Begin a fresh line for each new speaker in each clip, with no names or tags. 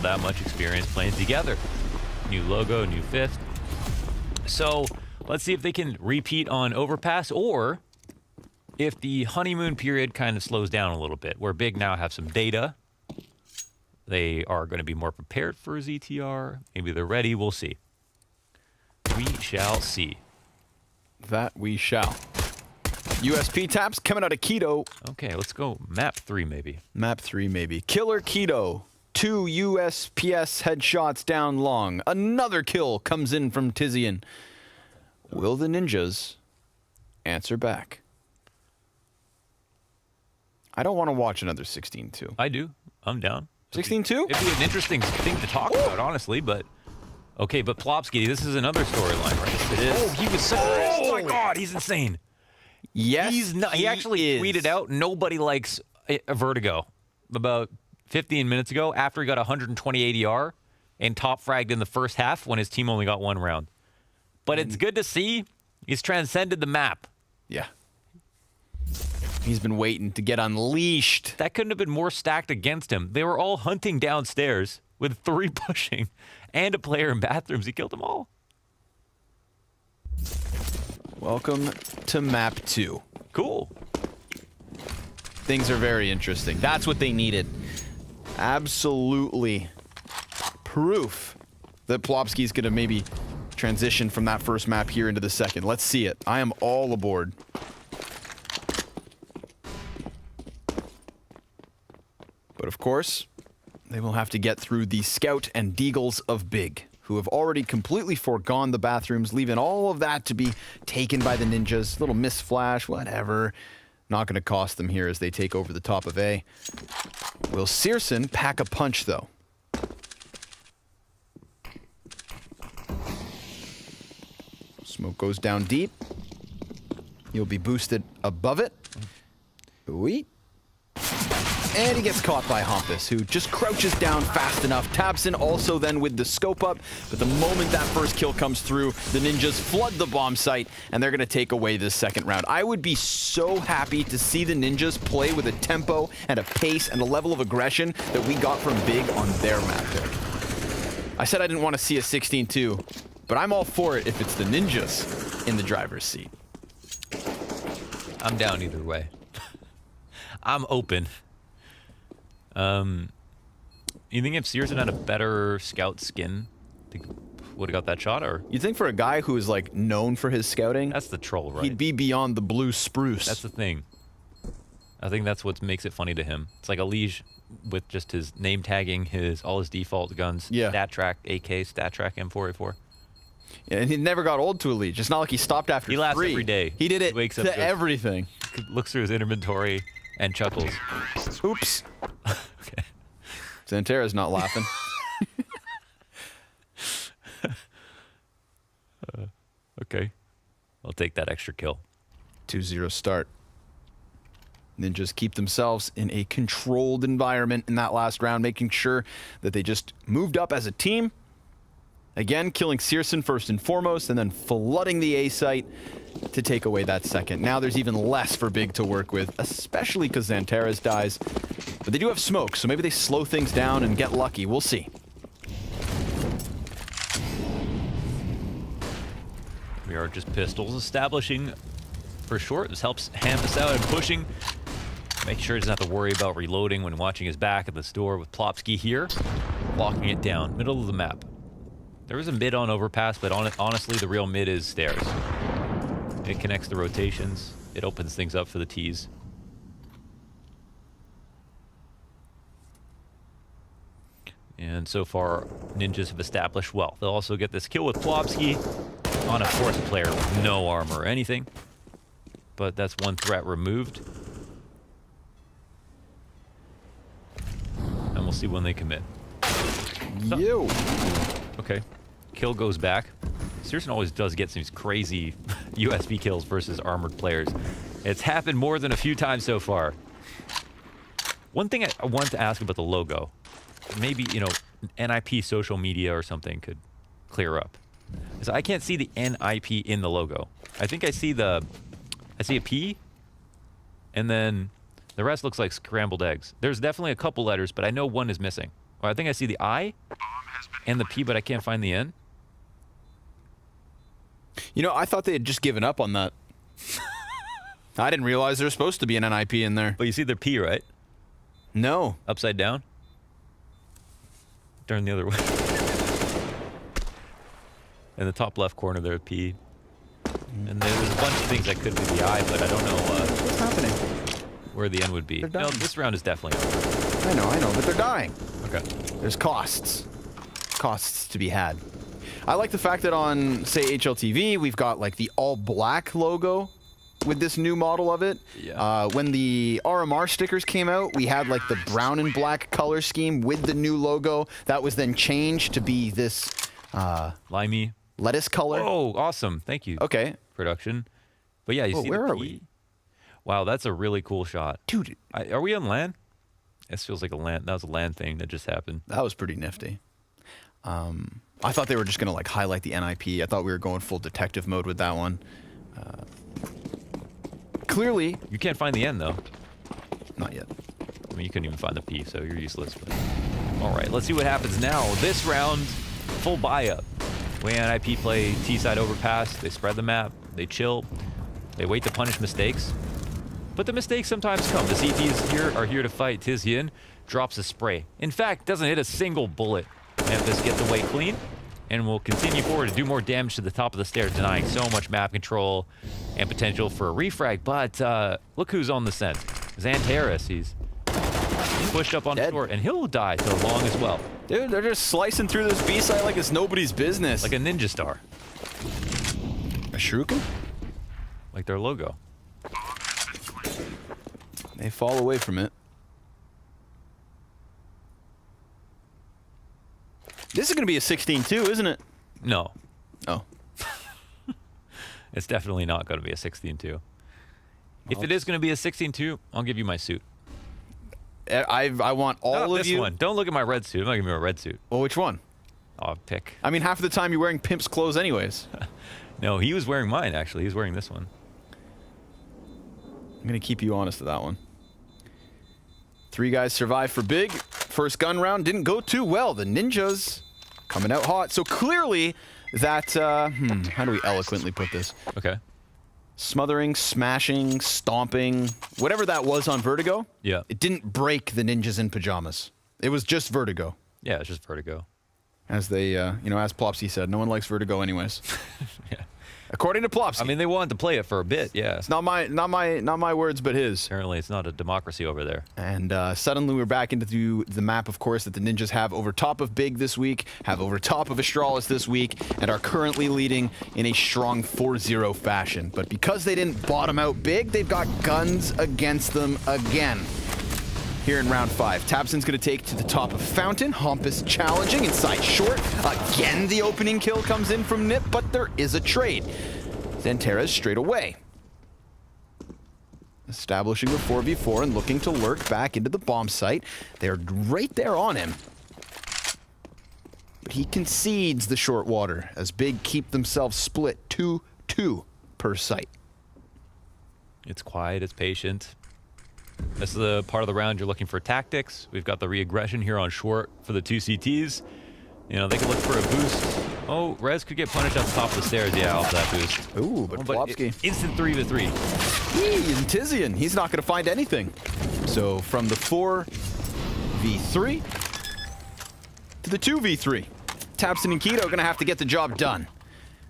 that much experience playing together. New logo, new fifth. So let's see if they can repeat on Overpass, or if the honeymoon period kind of slows down a little bit, where Big now have some data. They are going to be more prepared for ZTR. Maybe they're ready. We'll see. We shall see.
That we shall. USP taps coming out of Keto.
Okay, let's go map 3 maybe.
Map 3 maybe. Killer Keto. 2 USPS headshots down long. Another kill comes in from Tizian. Will the ninjas answer back? I don't want to watch another 16-2.
I do. I'm down.
16-2?
It'd be an interesting thing to talk about, honestly, but... Okay, but Plopsky, this is another storyline, right?
Yes, it is.
Oh, he was so... Oh, my God, he's insane.
Yes,
he actually tweeted out, nobody likes a Vertigo, about 15 minutes ago, after he got 120 ADR and top fragged in the first half when his team only got 1 round. But it's good to see he's transcended the map.
Yeah. He's been waiting to get unleashed.
That couldn't have been more stacked against him. They were all hunting downstairs with 3 pushing and a player in bathrooms. He killed them all.
Welcome to map 2.
Cool.
Things are very interesting. That's what they needed. Absolutely proof that Plopsky's going to maybe transition from that first map here into the second. Let's see it. I am all aboard. But of course, they will have to get through the Scout and Deagles of Big, who have already completely foregone the bathrooms, leaving all of that to be taken by the ninjas. Little misflash, whatever. Not going to cost them here as they take over the top of A. Will Searson pack a punch, though? Smoke goes down deep. He'll be boosted above it. Ooh-wee. And he gets caught by Hampus, who just crouches down fast enough. Tabson also then with the scope up, but the moment that first kill comes through, the ninjas flood the bomb site, and they're going to take away this second round. I would be so happy to see the ninjas play with a tempo and a pace and a level of aggression that we got from Big on their map pick. I said I didn't want to see a 16-2, but I'm all for it if it's the ninjas in the driver's seat.
I'm down either way. I'm open. You think if Searson had a better scout skin, would have got that shot? Or
you'd think for a guy who is like known for his scouting,
that's the troll, right?
He'd be beyond the blue spruce.
That's the thing. I think that's what makes it funny to him. It's like a liege with just his name tagging, all his default guns.
Yeah.
Stat track AK, stat track M4A4.
Yeah, and he never got old to a liege. It's not like he stopped after 3.
He laughs every day.
He did it
He wakes up
to everything.
Looks through his inventory and chuckles.
Oops.
Okay.
Xantera's not laughing.
Okay. I'll take that extra kill.
2-0 start. Ninjas keep themselves in a controlled environment in that last round, making sure that they just moved up as a team. Again, killing Searson first and foremost, and then flooding the A site to take away that second. Now there's even less for Big to work with, especially because Xantera's dies. But they do have smoke, so maybe they slow things down and get lucky. We'll see.
We are just pistols establishing for short. This helps Hampus out and pushing. Make sure he doesn't have to worry about reloading when watching his back at the store with Plopsky here. Locking it down. Middle of the map. There was a mid on Overpass, but honestly, the real mid is stairs. It connects the rotations. It opens things up for the T's. And so far, ninjas have established well. They'll also get this kill with Plopsky on a fourth player with no armor or anything. But that's one threat removed. And we'll see when they commit.
You.
Okay. Kill goes back. Searson always does get some crazy USB kills versus armored players. It's happened more than a few times so far. One thing I wanted to ask about the logo. Maybe, you know, NIP social media or something could clear up. Because I can't see the NIP in the logo. I think I see a P, and then the rest looks like scrambled eggs. There's definitely a couple letters, but I know one is missing. Well, I think I see the I and the P, but I can't find the N.
You know, I thought they had just given up on that. I didn't realize there was supposed to be an NIP in there.
But you see the P, right?
No.
Upside down. Turn the other way. In the top left corner there, P. And there's a bunch of things that could be the I, but I don't know
What's happening?
where the N would be.
They're
No,
dying.
this round is definitely over.
I know, but they're dying.
Okay.
There's costs. Costs to be had. I like the fact that on, say, HLTV, we've got like the all black logo with this new model of it.
Yeah.
When the RMR stickers came out, we had like the brown and black color scheme with the new logo. That was then changed to be this
Limey.
lettuce color.
Oh, awesome. Thank you.
Okay.
Production. But yeah, you
Whoa,
see
where
the
are
P?
we?
Wow, that's a really cool shot.
Dude,
Are we on land? This feels like a land. That was a land thing that just happened.
that was pretty nifty. I thought they were just going to like highlight the NIP. I thought we were going full detective mode with that one. Clearly,
You can't find the N, though.
not yet.
I mean, you couldn't even find the P, so you're useless. But... All right, let's see what happens now. This round, full buy-up. Way NIP play T-side overpass. They spread the map. They chill. They wait to punish mistakes. But the mistakes sometimes come. The CTs here are here to fight. Tiz Yin drops a spray. In fact, doesn't hit a single bullet. Memphis gets away clean and will continue forward to do more damage to the top of the stairs, denying so much map control and potential for a refrag. But look who's on the scent. Xantaris. He's pushed up on
Dead.
short, and he'll die to long as well.
Dude, they're just slicing through this B-side like it's nobody's business.
Like a ninja star.
a shuriken?
Like their logo.
They fall away from it. This is going to be a 16-2, isn't it?
No.
Oh.
It's definitely not going to be a 16-2. If it is going to be a 16-2, I'll give you my suit.
I want all
Not
of
this
you.
one. Don't look at my red suit. I'm not giving you a red suit.
Well, which one?
I'll pick.
I mean, half of the time you're wearing pimp's clothes anyways.
No, he was wearing mine, actually. He was wearing this one.
I'm going to keep you honest to that one. 3 guys survived for big. First gun round didn't go too well. The ninjas coming out hot. So clearly that, how do we eloquently put this?
Okay.
Smothering, smashing, stomping, whatever that was on Vertigo,
Yeah.
it didn't break the ninjas in pajamas. It was just Vertigo.
Yeah, it's just Vertigo.
As they, as Plopsy said, no one likes Vertigo anyways.
Yeah.
According to Plopsy.
I mean, they wanted to play it for a bit, yeah.
it's not my words, but his.
Apparently, it's not a democracy over there.
And suddenly we're back into the map, of course, that the ninjas have over top of Big this week, have over top of Astralis this week, and are currently leading in a strong 4-0 fashion. But because they didn't bottom out Big, they've got guns against them again. Here in round 5, Tabson's going to take to the top of Fountain. Hompus challenging inside short. Again, the opening kill comes in from Nip, but there is a trade. Xantares straight away. Establishing a 4v4 and looking to lurk back into the bomb site. They're right there on him. But he concedes the short water as Big keep themselves split 2-2 per site.
It's quiet, it's patient. This is the part of the round you're looking for tactics. We've got the re-aggression here on short for the 2 CTs. You know, they could look for a boost. Oh, Rez could get punished at the top of the stairs, yeah, off that boost.
Ooh, but Plopsky.
Instant 3v3.
And Tizian, he's not going to find anything. So from the 4v3 to the 2v3. Tabson and Keto are going to have to get the job done.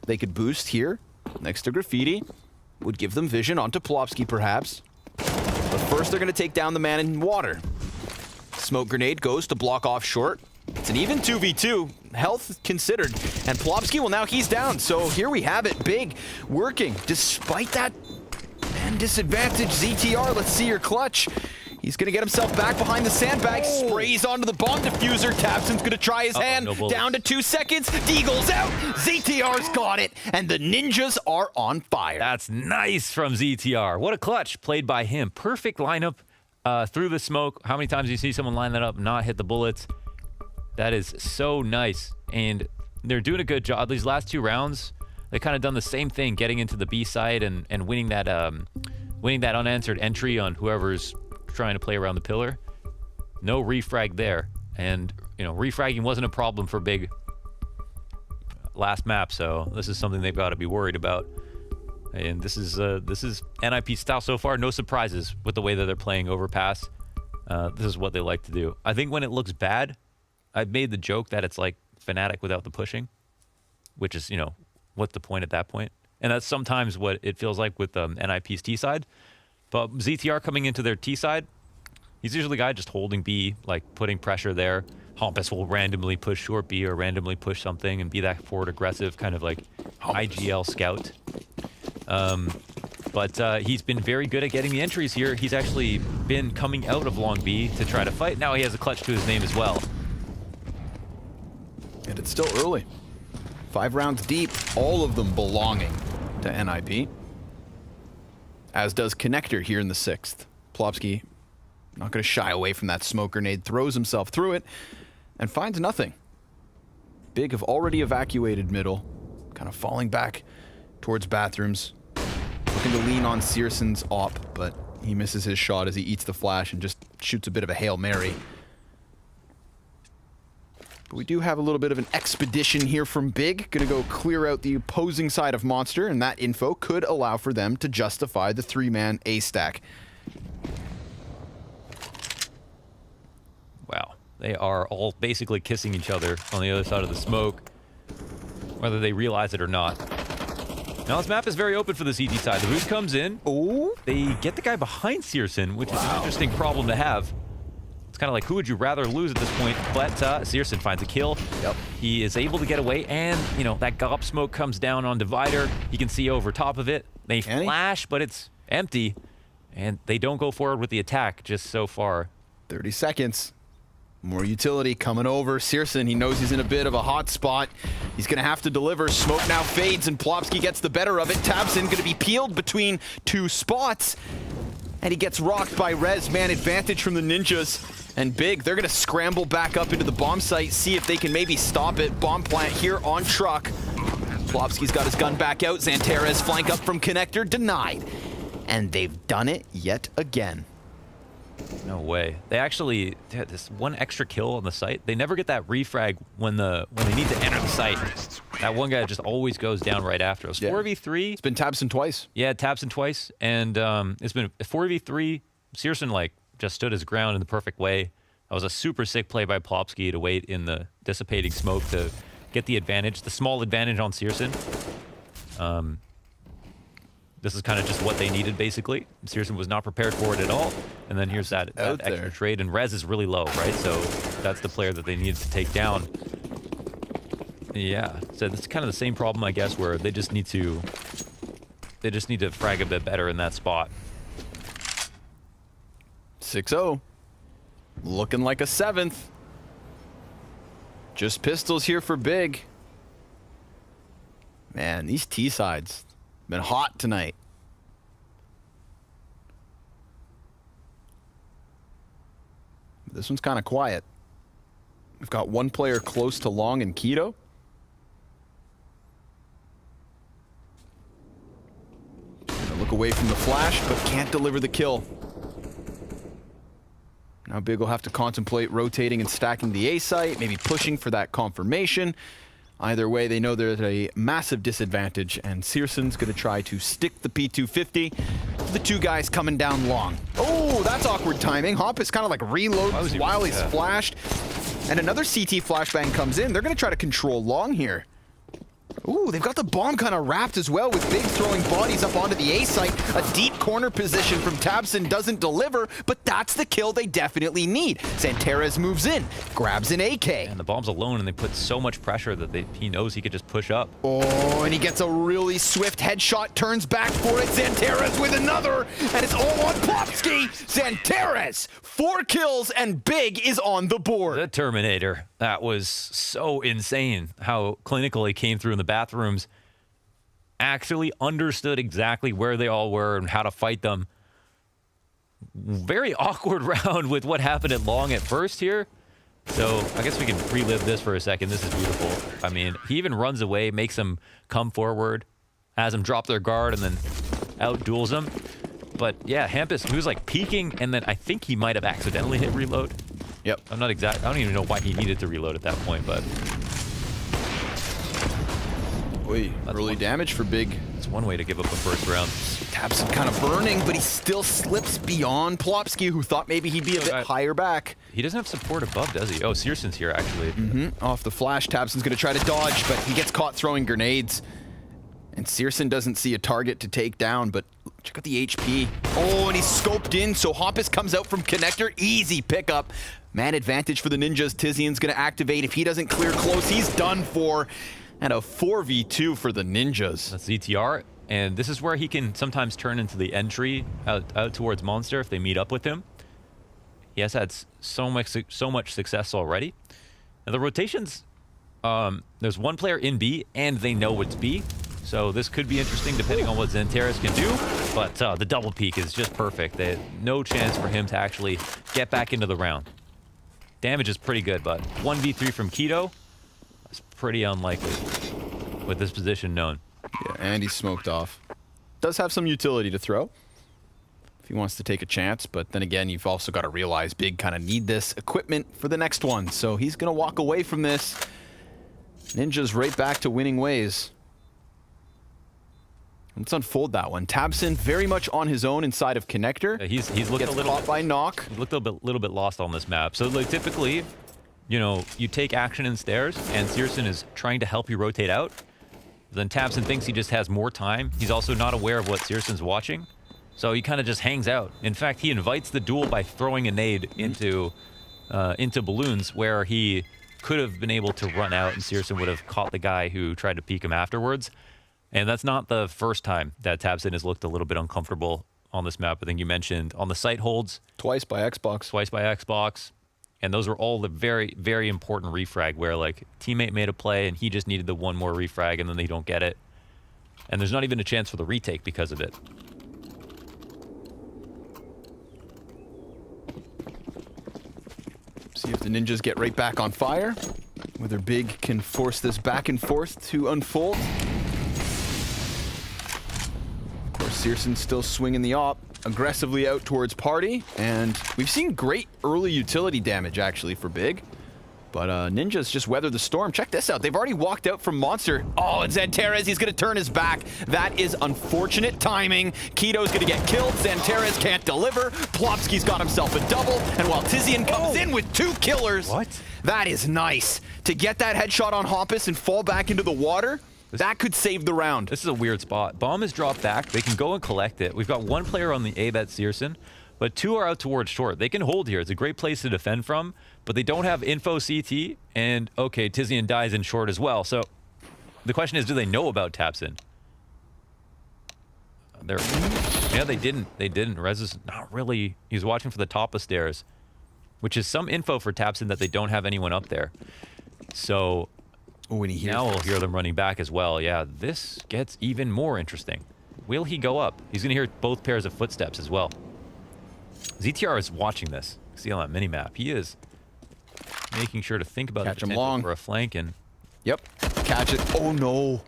They could boost here next to Graffiti. Would give them vision onto Plopsky, perhaps. But first, they're going to take down the man in water. Smoke grenade goes to block off short. It's an even 2v2, health considered. And Plopsky, well, now he's down. So here we have it, Big working. Despite that man disadvantage, ZTR, let's see your clutch. He's going to get himself back behind the sandbag, sprays onto the bomb diffuser. Tabson's going to try his hand.
No bullets.
Down to 2 seconds. Deagle's out. ZTR's got it. And the ninjas are on fire.
That's nice from ZTR. What a clutch played by him. Perfect lineup through the smoke. How many times do you see someone line that up, not hit the bullets? That is so nice. And they're doing a good job. These last 2 rounds, they kind of done the same thing, getting into the B side and winning that unanswered entry on whoever's trying to play around the pillar. No refrag there. And you know, refragging wasn't a problem for Big last map, so this is something they've got to be worried about. And this is NIP style so far. No surprises with the way that they're playing Overpass. This is what they like to do. I think when it looks bad, I've made the joke that it's like Fnatic without the pushing, which is, you know, what's the point at that point? And that's sometimes what it feels like with NIP's T side. But ZTR coming into their T side, he's usually the guy just holding B, like putting pressure there. Hampus will randomly push short B or randomly push something and be that forward aggressive kind of like IGL scout. But he's been very good at getting the entries here. He's actually been coming out of long B to try to fight. Now he has a clutch to his name as well.
And it's still early. 5 rounds deep, all of them belonging to NIP. As does Connector here in the 6th. Plopsky not going to shy away from that smoke grenade, throws himself through it, and finds nothing. Big have already evacuated middle, kind of falling back towards bathrooms. Looking to lean on Searson's op, but he misses his shot as he eats the flash and just shoots a bit of a Hail Mary. But we do have a little bit of an expedition here from Big. Gonna go clear out the opposing side of Monster, and that info could allow for them to justify the 3-man A stack.
Wow. They are all basically kissing each other on the other side of the smoke, whether they realize it or not. Now this map is very open for the CT side. The boost comes in.
Oh,
They get the guy behind Searson, which is an interesting problem to have. It's kind of like, who would you rather lose at this point? But Searson finds a kill.
Yep.
He is able to get away, and, you know, that gop smoke comes down on Divider. He can see over top of it. They flash, but it's empty, and they don't go forward with the attack just so far.
30 seconds. More utility coming over. Searson, he knows he's in a bit of a hot spot. He's going to have to deliver. Smoke now fades, and Plopsky gets the better of it. Tabson going to be peeled between 2 spots. And he gets rocked by Rez. Man advantage from the Ninjas. And Big, they're going to scramble back up into the bomb site, see if they can maybe stop it. Bomb plant here on truck. Plopsky's got his gun back out. Xanterez flank up from Connector, denied. And they've done it yet again.
No way. They actually had this one extra kill on the site. They never get that refrag when they need to enter the site. That one guy just always goes down right after us. 4v3.
It's been Tabson twice.
Yeah, Tabson twice. And it's been 4v3. Searson, like, just stood his ground in the perfect way. That was a super sick play by Plopsky to wait in the dissipating smoke to get the advantage, the small advantage on Searson. This is kind of just what they needed, basically. Searson was not prepared for it at all. And then here's that extra trade. And Rez is really low, right? So that's the player that they needed to take down. Yeah, so it's kind of the same problem, I guess, where they just need to frag a bit better in that spot.
6-0. Looking like a 7th. Just pistols here for Big. Man, these T-sides been hot tonight. This one's kind of quiet. We've got one player close to long and Keto. Gonna look away from the flash, but can't deliver the kill. Now Big will have to contemplate rotating and stacking the A site, maybe pushing for that confirmation. Either way, they know there's a massive disadvantage, and Searson's going to try to stick the P250 to the 2 guys coming down long. Oh, that's awkward timing. Hop is kind of like reloads while he's flashed. And another CT flashbang comes in. They're going to try to control long here. Ooh, they've got the bomb kind of wrapped as well, with Big throwing bodies up onto the A site. A deep corner position from Tabson doesn't deliver, but that's the kill they definitely need. Xanterez moves in, grabs an AK.
And the bomb's alone, and they put so much pressure that he knows he could just push up.
Oh, and he gets a really swift headshot, turns back for it. Xanterez with another, and it's all on Plopsky. Xanterez, 4 kills, and Big is on the board.
The Terminator. That was so insane how clinical he came through in the bathrooms. Actually understood exactly where they all were and how to fight them. Very awkward round with what happened at long at first here. So I guess we can relive this for a second. This is beautiful. I mean, he even runs away, makes them come forward, has them drop their guard, and then out-duels them. But yeah, Hampus, he was like peeking, and then I think he might have accidentally hit reload.
Yep.
I don't even know why he needed to reload at that point, but
Oy, early damage for Big.
it's one way to give up the first round.
Tabson kind of burning, but he still slips beyond Plopsky, who thought maybe he'd be a bit higher back.
He doesn't have support above, does he? Oh, Searson's here, actually.
Off the flash, Tabson's going to try to dodge, but he gets caught throwing grenades. And Searson doesn't see a target to take down, but check out the HP. Oh, and he's scoped in, so Hoppus comes out from connector. Easy pickup. Man advantage for the Ninjas. Tizian's going to activate. If he doesn't clear close, he's done for. And a 4v2 for the Ninjas.
That's ZTR, and this is where he can sometimes turn into the entry out towards Monster if they meet up with him. He has had so much success already. Now the rotations, there's one player in B, and they know it's B. So this could be interesting depending on what Xantares can do, but the double peek is just perfect. They had no chance for him to actually get back into the round. Damage is pretty good, but 1v3 from Keto, that's pretty unlikely with this position known.
Yeah, and he's smoked off. Does have some utility to throw if he wants to take a chance, but then again, you've also got to realize Big kind of need this equipment for the next one, so he's going to walk away from this. Ninja's right back to winning ways. Let's unfold that one. Tabson very much on his own inside of connector.
He's looked
Gets
a little
caught
bit,
by knock.
He looked a little bit lost on this map. So like typically, you know, you take action in stairs, and Searson is trying to help you rotate out. Then Tabson thinks he just has more time. He's also not aware of what Searson's watching, so he kind of just hangs out. In fact, he invites the duel by throwing a nade into balloons, where he could have been able to run out, and Searson would have caught the guy who tried to peek him afterwards. And that's not the first time that Tabson has looked a little bit uncomfortable on this map. I think you mentioned on the site holds.
Twice by Xbox.
And those were all the very, very important refrag where, like, teammate made a play and he just needed the one more refrag and then they don't get it. And there's not even a chance for the retake because of it.
See if the Ninjas get right back on fire. Whether Big can force this back and forth to unfold. Of course, Searson's still swinging the op aggressively out towards Party, and we've seen great early utility damage actually for Big. But Ninjas just weather the storm. Check this out. They've already walked out from Monster. Oh, and Xantares, he's going to turn his back. That is unfortunate timing. Keto's going to get killed. Xantares can't deliver. Plopsky's got himself a double. And while Tizian comes in with 2 killers.
What?
That is nice. To get that headshot on Hoppus and fall back into the water, that could save the round.
This is a weird spot. Bomb is dropped back. They can go and collect it. We've got one player on the A, that's Searson, but 2 are out towards short. They can hold here. It's a great place to defend from, but they don't have info CT, and okay, Tizian dies in short as well. So the question is, do they know about Tabson? Yeah, they didn't. Rez is not really. He's watching for the top of stairs, which is some info for Tabson that they don't have anyone up there. So
when he hears
now we'll
this.
hear them running back as well. Yeah, this gets even more interesting. Will he go up? He's going to hear both pairs of footsteps as well. ZTR is watching this. See on that mini-map. He is making sure to think about
Catch
the
him
potential
long.
for a flank. And
Yep. Catch it. Oh, no.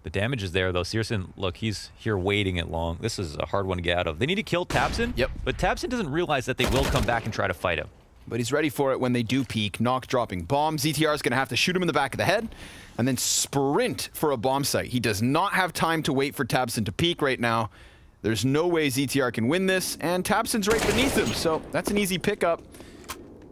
the damage is there, though. Searson, look, he's here waiting it long. This is a hard one to get out of. They need to kill Tabson.
Yep.
But Tabson doesn't realize that they will come back and try to fight him.
But he's ready for it when they do peek. Knock dropping bomb. ZTR is going to have to shoot him in the back of the head and then sprint for a bomb site. He does not have time to wait for Tabson to peek right now. There's no way ZTR can win this, and Tabson's right beneath him, so that's an easy pickup.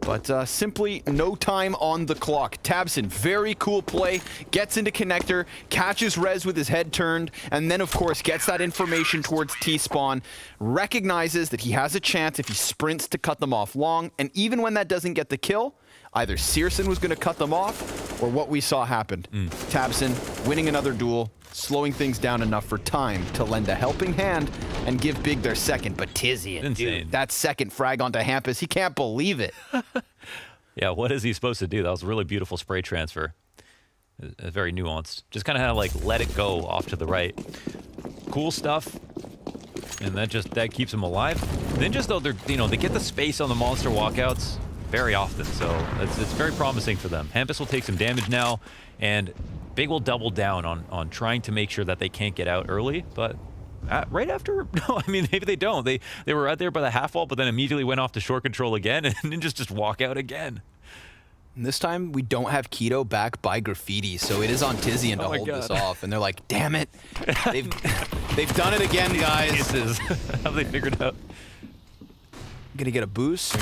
But simply no time on the clock. Tabson, very cool play, gets into connector, catches Rez with his head turned, and then, of course, gets that information towards T-spawn, recognizes that he has a chance if he sprints to cut them off long, and even when that doesn't get the kill, either Searson was going to cut them off, or what we saw happened. Tabson winning another duel, slowing things down enough for time to lend a helping hand and give Big their second. But Tizian, dude, that second frag onto Hampus, he can't believe it.
Yeah, what is he supposed to do? That was a really beautiful spray transfer. Very nuanced. Just kind of had to like let it go off to the right. Cool stuff. And that keeps him alive. Ninjas though, they get the space on the monster walkouts very often, so it's very promising for them. Hampus will take some damage now, and Big will double down on trying to make sure that they can't get out early, but Right after, no, I mean, maybe they don't. They were right there by the half wall, but then immediately went off to short control again, and Ninjas just walk out again.
And this time, we don't have Keto back by Graffiti, so it is on Tizian to hold this off. And they're like, damn it. They've done it again, guys.
Kisses. Have they figured it out?
Gonna get a boost.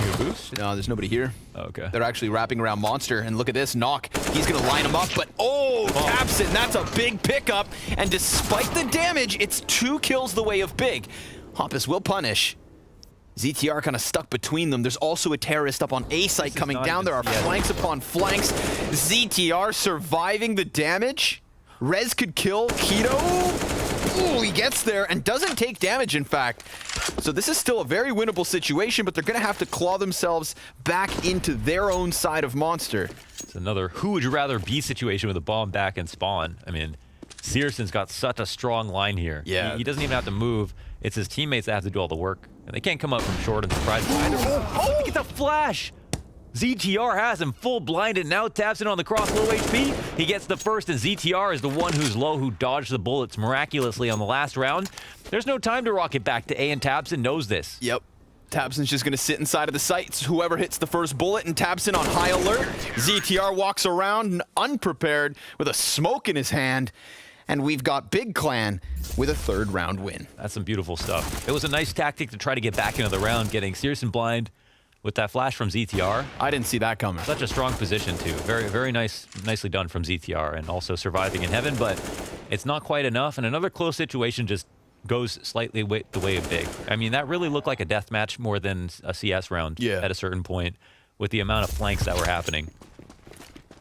No, there's nobody here.
Okay.
They're actually wrapping around Monster, and look at this, Knock. He's gonna line him up, but taps it, and that's a big pickup. And despite the damage, it's 2 kills the way of Big. Hompus will punish. ZTR kind of stuck between them. There's also a terrorist up on A site coming down. There are flanks upon flanks. ZTR surviving the damage. Rez could kill Keto. Ooh, he gets there and doesn't take damage, in fact. So this is still a very winnable situation, but they're going to have to claw themselves back into their own side of Monster.
It's another who would you rather be situation with a bomb back and spawn. I mean, Searson's got such a strong line here.
Yeah.
He doesn't even have to move. It's his teammates that have to do all the work. And they can't come up from short and surprise him either. Oh, get the flash! ZTR has him full blinded, now taps in on the cross, low HP. He gets the first, and ZTR is the one who's low, who dodged the bullets miraculously on the last round. There's no time to rocket back to A, and Tabson knows this.
Yep. Tabson's just going to sit inside of the sights. Whoever hits the first bullet, and Tabson on high alert. ZTR walks around unprepared with a smoke in his hand. And we've got Big Clan with a 3rd round win.
That's some beautiful stuff. It was a nice tactic to try to get back into the round, getting Searson blind with that flash from ZTR.
I didn't see that coming.
Such a strong position, too. Very, very nicely done from ZTR, and also surviving in heaven, but it's not quite enough, and another close situation just goes slightly the way of Big. I mean, that really looked like a deathmatch more than a CS round at a certain point, with the amount of flanks that were happening.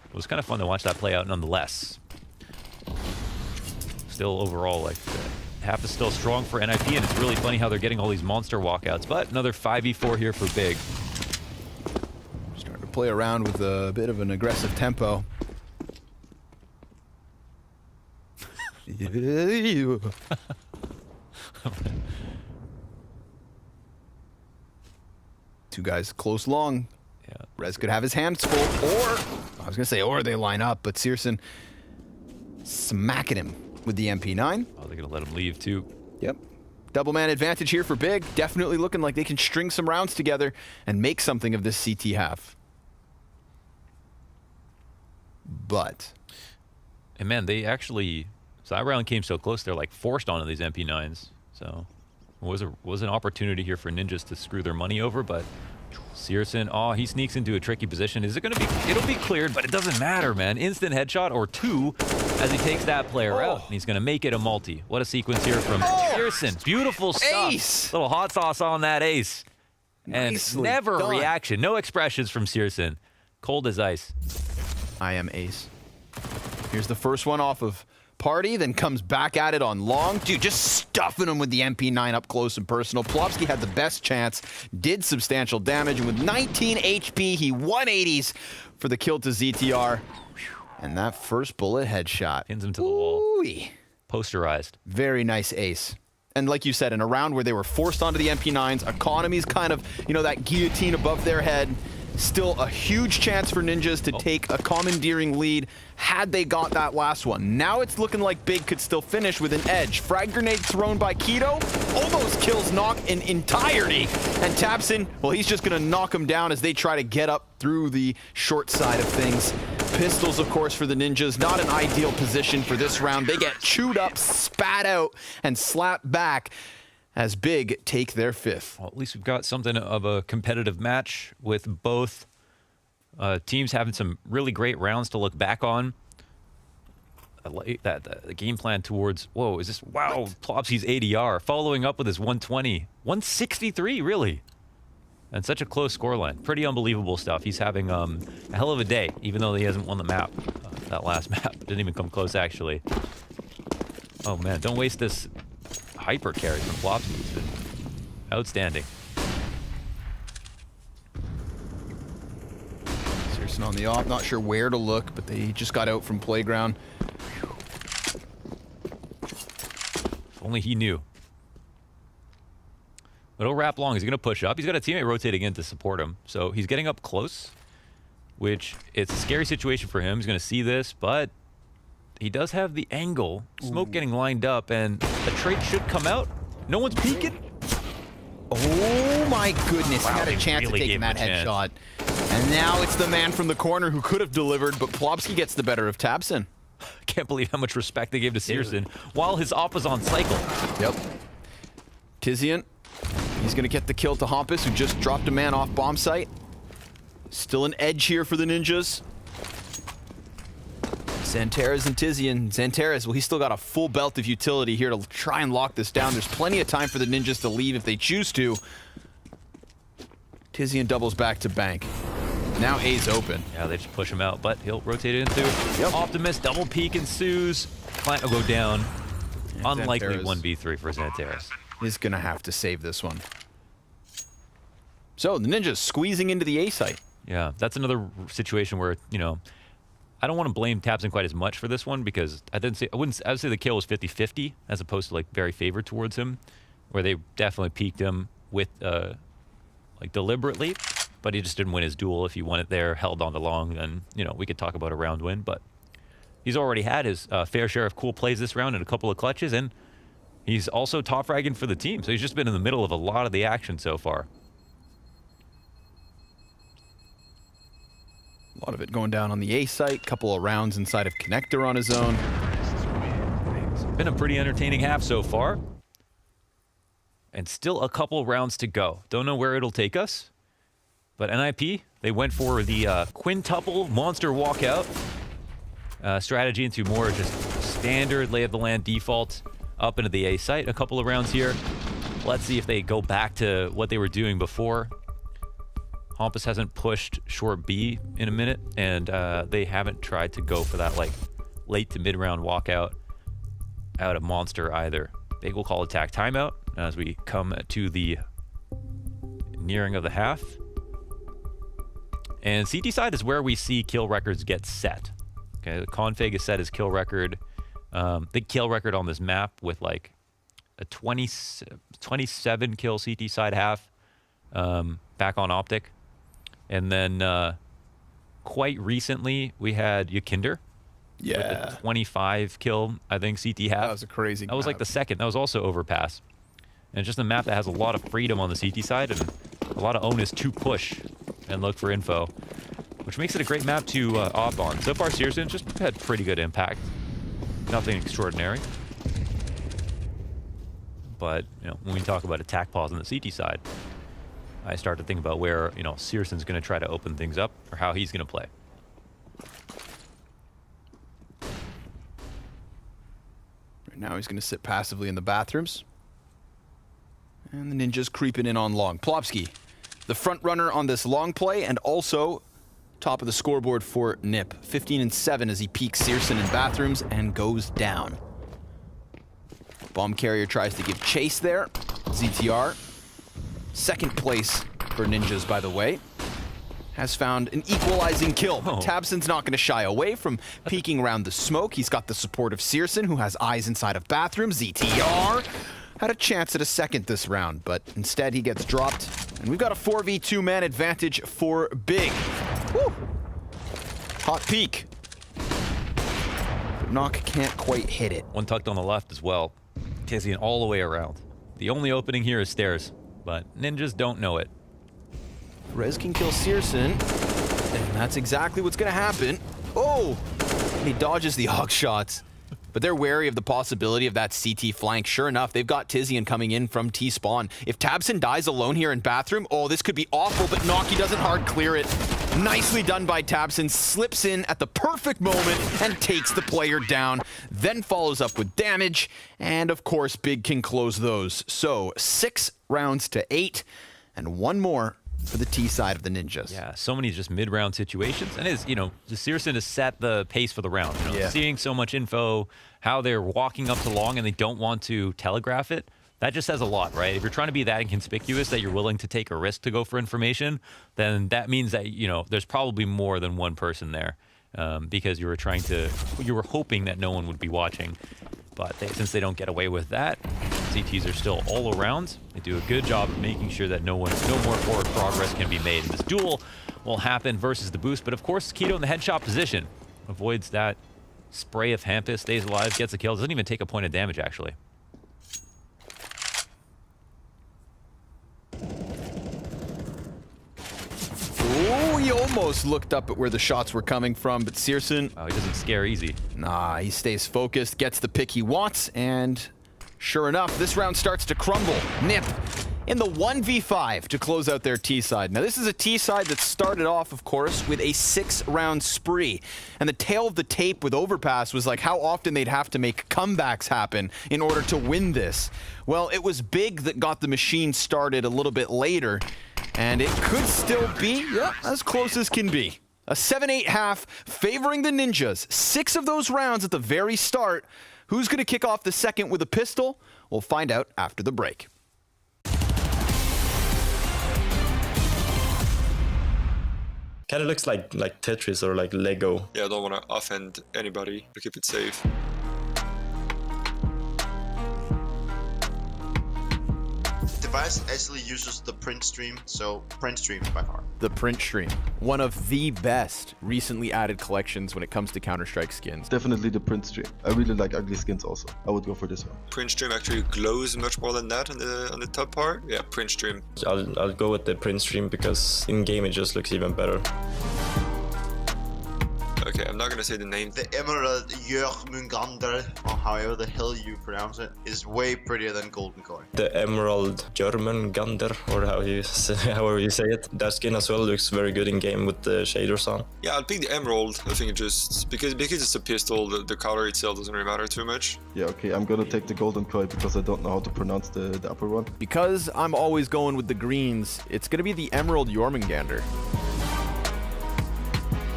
It was kind of fun to watch that play out nonetheless. Still overall, like, half is still strong for NIP, and it's really funny how they're getting all these monster walkouts, but another 5v4 here for Big.
Starting to play around with a bit of an aggressive tempo. Two guys close long.
Yeah.
Rez could have his hands full, or, I was going to say, or they line up, but Searson smacking him with the MP9.
Oh, they're going to let him leave, too.
Yep. Double man advantage here for Big. Definitely looking like they can string some rounds together and make something of this CT half. But.
And man, they actually, so that round came so close, they're like forced onto these MP9s. So it was an opportunity here for Ninjas to screw their money over, but Searson, oh, he sneaks into a tricky position. Is it going to be, it'll be cleared, but it doesn't matter, man. Instant headshot or 2 as he takes that player out. And he's going to make it a multi. What a sequence here from Searson. Beautiful stuff.
Ace.
Little hot sauce on that ace. And
Nicely
never
done.
reaction. No expressions from Searson. Cold as ice.
I am ace. Here's the first one off of Party, then comes back at it on long. Dude, just stuffing him with the MP9 up close and personal. Plopsky had the best chance, did substantial damage, and with 19 HP, he 180s for the kill to ZTR. And that first bullet headshot.
Pins him to the wall.
Ooh-wee.
Posterized.
Very nice ace. And like you said, in a round where they were forced onto the MP9s, economy's kind of, you know, that guillotine above their head. Still a huge chance for Ninjas to take a commandeering lead had they got that last one. Now it's looking like Big could still finish with an edge. Frag grenade thrown by Keto almost kills Knock in entirety. And Tabson, well, he's just going to knock him down as they try to get up through the short side of things. Pistols, of course, for the Ninjas. Not an ideal position for this round. They get chewed up, spat out, and slapped back as Big take their 5th.
Well, at least we've got something of a competitive match with both teams having some really great rounds to look back on. I like that the game plan towards, whoa, is this, wow, Plopsy's ADR following up with his 120. 163, really. And such a close scoreline. Pretty unbelievable stuff. He's having a hell of a day, even though he hasn't won the map. That last map didn't even come close, actually. Oh, man, don't waste this hyper carry from Plopsy. It's been outstanding.
Searson on the off, not sure where to look, but they just got out from playground.
If only he knew. But he'll wrap long. He's going to push up. He's got a teammate rotating in to support him. So he's getting up close, which it's a scary situation for him. He's going to see this, but he does have the angle. Smoke getting lined up, and the trait should come out. No one's peeking.
Oh my goodness,
Wow,
he had a
they
chance
really
of
gave
taking
him
that
a chance.
headshot. And now it's the man from the corner who could have delivered, but Plopsky gets the better of Tabson.
Can't believe how much respect they gave to Searson while his op was on cycle.
Yep. Tizian, he's going to get the kill to Hampus, who just dropped a man off bomb site. Still an edge here for the Ninjas. Xantares and Tizian. Xantares, well, he's still got a full belt of utility here to try and lock this down. There's plenty of time for the Ninjas to leave if they choose to. Tizian doubles back to bank. Now A's open.
Yeah, they just push him out, but he'll rotate it into Optimus. Double peek ensues. Plant will go down. Unlikely
Xantares
1v3 for Xantares.
is going to have to save this one. So the Ninjas squeezing into the A site.
Yeah, that's another situation where, you know, I don't want to blame Tabson quite as much for this one because I would say the kill was 50-50 as opposed to like very favored towards him, where they definitely peaked him with like deliberately, but he just didn't win his duel. If he won it there, held on to long, then, you know, we could talk about a round win, but he's already had his fair share of cool plays this round and a couple of clutches, and he's also top fragging for the team, so he's just been in the middle of a lot of the action so far.
A lot of it going down on the A site. Couple of rounds inside of Connector on his own.
It's been a pretty entertaining half so far. And still a couple rounds to go. Don't know where it'll take us. But NIP, they went for the quintuple monster walkout strategy into more just standard lay of the land default up into the A site. A couple of rounds here. Let's see if they go back to what they were doing before. Hampus hasn't pushed short B in a minute, and they haven't tried to go for that like late to mid-round walkout out of Monster either. They will call attack timeout as we come to the nearing of the half. And CT side is where we see kill records get set. Okay, the config is set as kill record. The kill record on this map with like a 27 kill CT side half back on Optic. And then quite recently, we had Yakinder.
Yeah.
With a 25 kill, I think, CT half.
That was a crazy
That was like
map.
the second. That was also Overpass. And it's just a map that has a lot of freedom on the CT side and a lot of onus to push and look for info, which makes it a great map to op on. So far, Searson's just had pretty good impact. Nothing extraordinary. But, you know, when we talk about attack pause on the CT side, I start to think about where, you know, Searson's going to try to open things up or how he's going to play.
Right now he's going to sit passively in the bathrooms. And the Ninjas creeping in on long. Plopsky, the front runner on this long play, and also top of the scoreboard for Nip. 15-7 as he peeks Searson in bathrooms and goes down. Bomb carrier tries to give chase there. ZTR. Second place for Ninjas, by the way, has found an equalizing kill. But Tabson's not going to shy away from peeking around the smoke. He's got the support of Searson, who has eyes inside of bathrooms. ZTR had a chance at a second this round, but instead he gets dropped. And we've got a 4v2 man advantage for Big. Woo. Hot peek. But Knock can't quite hit it.
One tucked on the left as well. Tizian all the way around. The only opening here is stairs, but Ninjas don't know it.
Rez can kill Searson, and that's exactly what's going to happen. Oh! He dodges the hawk shots, but they're wary of the possibility of that CT flank. Sure enough, they've got Tizian coming in from T-spawn. If Tabson dies alone here in bathroom, oh, this could be awful, but Nocky doesn't hard clear it. Nicely done by Tabson, slips in at the perfect moment and takes the player down, then follows up with damage, and of course, Big can close those. So 6 rounds to 8, and one more for the T side of the Ninjas.
Yeah, so many just mid-round situations, and it's, you know, Searson has set the pace for the round. You know,
Yeah.
Seeing so much info, how they're walking up to long and they don't want to telegraph it, that just says a lot, right? If you're trying to be that inconspicuous that you're willing to take a risk to go for information, then that means that, you know, there's probably more than one person there, because you were hoping that no one would be watching. But since they don't get away with that, CTs are still all around. They do a good job of making sure that no more forward progress can be made. And this duel will happen versus the boost, but of course, Keto in the headshot position avoids that Spray if Hampus stays alive, gets a kill. Doesn't even take a point of damage, actually.
Ooh, he almost looked up at where the shots were coming from, but Searson...
Oh, he doesn't scare easy.
Nah, he stays focused, gets the pick he wants, and sure enough, this round starts to crumble. Nip in the 1v5 to close out their T side. Now, this is a T side that started off, of course, with a 6-round spree. And the tail of the tape with Overpass was like how often they'd have to make comebacks happen in order to win this. Well, it was Big that got the machine started a little bit later, and it could still be, yeah, as close as can be. A 7-8 half favoring the Ninjas. 6 of those rounds at the very start. Who's going to kick off the second with a pistol? We'll find out after the break.
Kind of looks like Tetris or like Lego.
Yeah, I don't want to offend anybody to keep it safe.
Device actually uses the print stream, so print stream by far.
The print stream, one of the best recently added collections when it comes to Counter-Strike skins.
Definitely the print stream. I really like ugly skins also. I would go for this one.
Print stream actually glows much more than that on the top part. Yeah, print stream.
I'll go with the print stream because in game it just looks even better.
Okay, I'm not gonna say the name.
The Emerald Jörmungandr, or however the hell you pronounce it, is way prettier than Golden Koi.
The Emerald German Gander, or however you say it. That skin as well looks very good in game with the shaders on.
Yeah, I'll pick the Emerald. I think it just because it's a pistol, the color itself doesn't really matter too much.
Yeah, okay, I'm gonna take the Golden Koi because I don't know how to pronounce the upper one.
Because I'm always going with the greens, it's going to be the Emerald Jormungandr.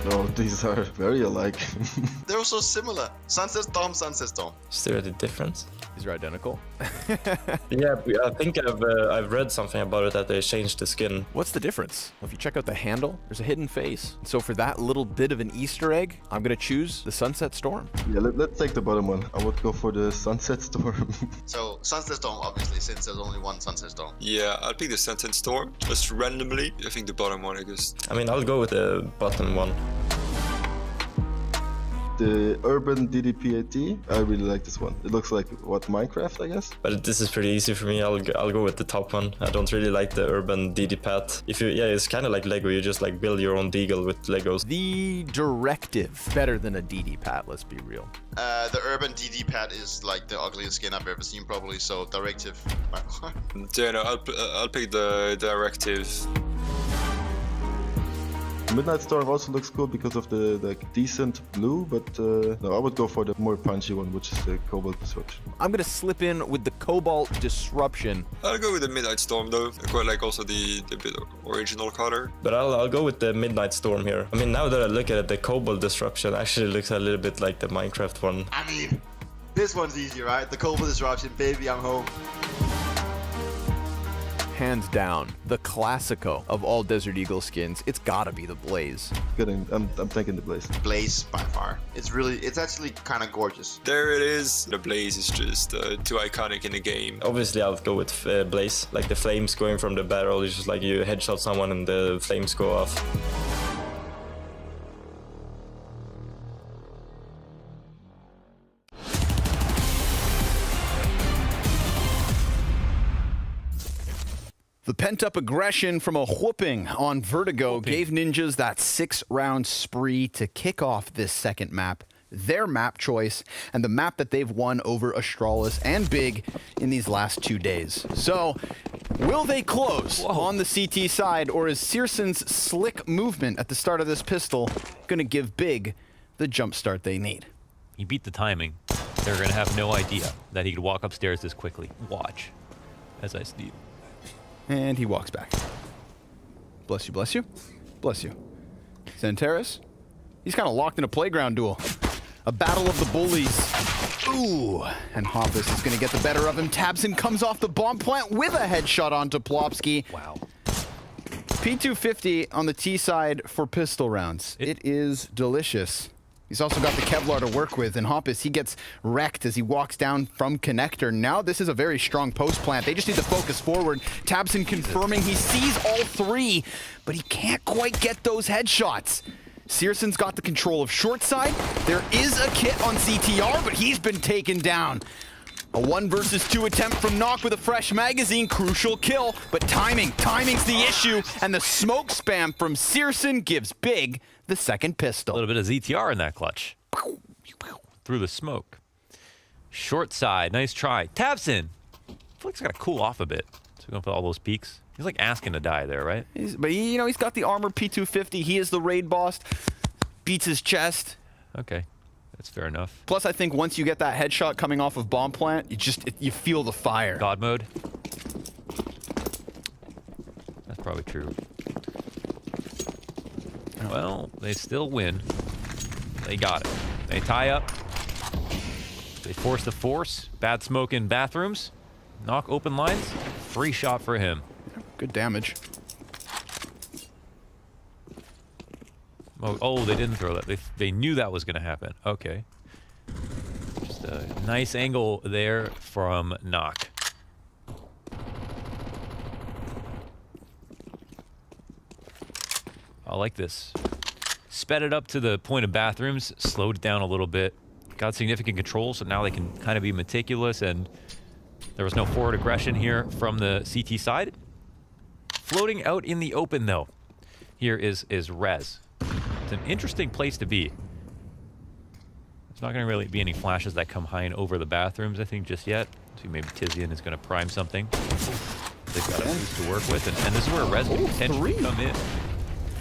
No, these are very alike.
They're so similar. Sunset Storm, Sunset Storm.
Is there a difference?
These are identical.
Yeah, I think I've read something about it that they changed the skin.
What's the difference? Well, if you check out the handle, there's a hidden face. So for that little bit of an Easter egg, I'm going to choose the Sunset Storm.
Yeah, let's take the bottom one. I would go for the Sunset Storm.
So Sunset Storm, obviously, since there's only one Sunset Storm.
Yeah, I'll pick the Sunset Storm just randomly. I think the bottom one, I guess.
I mean, I'll go with the bottom one.
The Urban DDPAT, I really like this one. It looks like, what, Minecraft, I guess?
But this is pretty easy for me. I'll go with the top one. I don't really like the Urban DD-Pat. It's kind of like Lego. You just like build your own deagle with Legos.
The Directive, better than a DD Pat, let's be real.
The Urban DD Pad is like the ugliest skin I've ever seen, probably. So Directive by far.
Yeah, no, I'll pick the Directive.
Midnight Storm also looks cool because of the decent blue, but no, I would go for the more punchy one, which is the Cobalt Disruption.
I'm going to slip in with the Cobalt Disruption.
I'll go with the Midnight Storm though. I quite like also the bit original color.
But I'll go with the Midnight Storm here. I mean, now that I look at it, the Cobalt Disruption actually looks a little bit like the Minecraft one.
I mean, this one's easy, right? The Cobalt Disruption, baby, I'm home.
Hands down, the classico of all Desert Eagle skins, it's gotta be the Blaze.
I'm taking the Blaze.
Blaze by far. It's actually kind of gorgeous.
There it is. The Blaze is just too iconic in the game.
Obviously, I'll go with Blaze. Like the flames going from the barrel, it's just like you headshot someone and the flames go off.
The pent-up aggression from a whooping on Vertigo gave Ninjas that 6-round spree to kick off this second map, their map choice, and the map that they've won over Astralis and Big in these last 2 days. So, will they close on the CT side, or is Searson's slick movement at the start of this pistol going to give Big the jump start they need?
He beat the timing. They're going to have no idea that he could walk upstairs this quickly. Watch as I sleep.
And he walks back. Bless you, bless you. Bless you. Santeris, he's kind of locked in a playground duel. A battle of the bullies. Ooh, and Hoppus is going to get the better of him. Tabson comes off the bomb plant with a headshot onto Plopsky.
Wow.
P250 on the T side for pistol rounds. It is delicious. He's also got the Kevlar to work with, and Hoppus, he gets wrecked as he walks down from connector. Now this is a very strong post plant. They just need to focus forward. Tabson confirming he sees all three, but he can't quite get those headshots. Searson's got the control of short side. There is a kit on CTR, but he's been taken down. A 1 versus 2 attempt from Nock with a fresh magazine. Crucial kill, but timing's the issue. And the smoke spam from Searson gives Big the second
A
pistol.
little bit of ZTR in that clutch. Through the smoke. Short side, nice try. Tabson. I feel like he's got to cool off a bit. So we're going to put all those peaks. He's like asking to die there, right?
But he's got the armor P250. He is the raid boss. Beats his chest.
Okay. That's fair enough.
Plus, I think once you get that headshot coming off of bomb plant, you feel the fire.
God mode. That's probably true. Well, they still win. They got it. They tie up. They force the force. Bad smoke in bathrooms. Knock open lines. Free shot for him.
Good damage.
Oh, they didn't throw that. They knew that was going to happen. Okay. Just a nice angle there from Knock. I like this. Sped it up to the point of bathrooms, slowed it down a little bit, got significant control, so now they can kind of be meticulous, and there was no forward aggression here from the CT side. Floating out in the open, though, here is Rez. It's an interesting place to be. There's not going to really be any flashes that come high and over the bathrooms, I think, just yet. So maybe Tizian is going to prime something. They've got a boost to work with, and this is where Rez can potentially come in.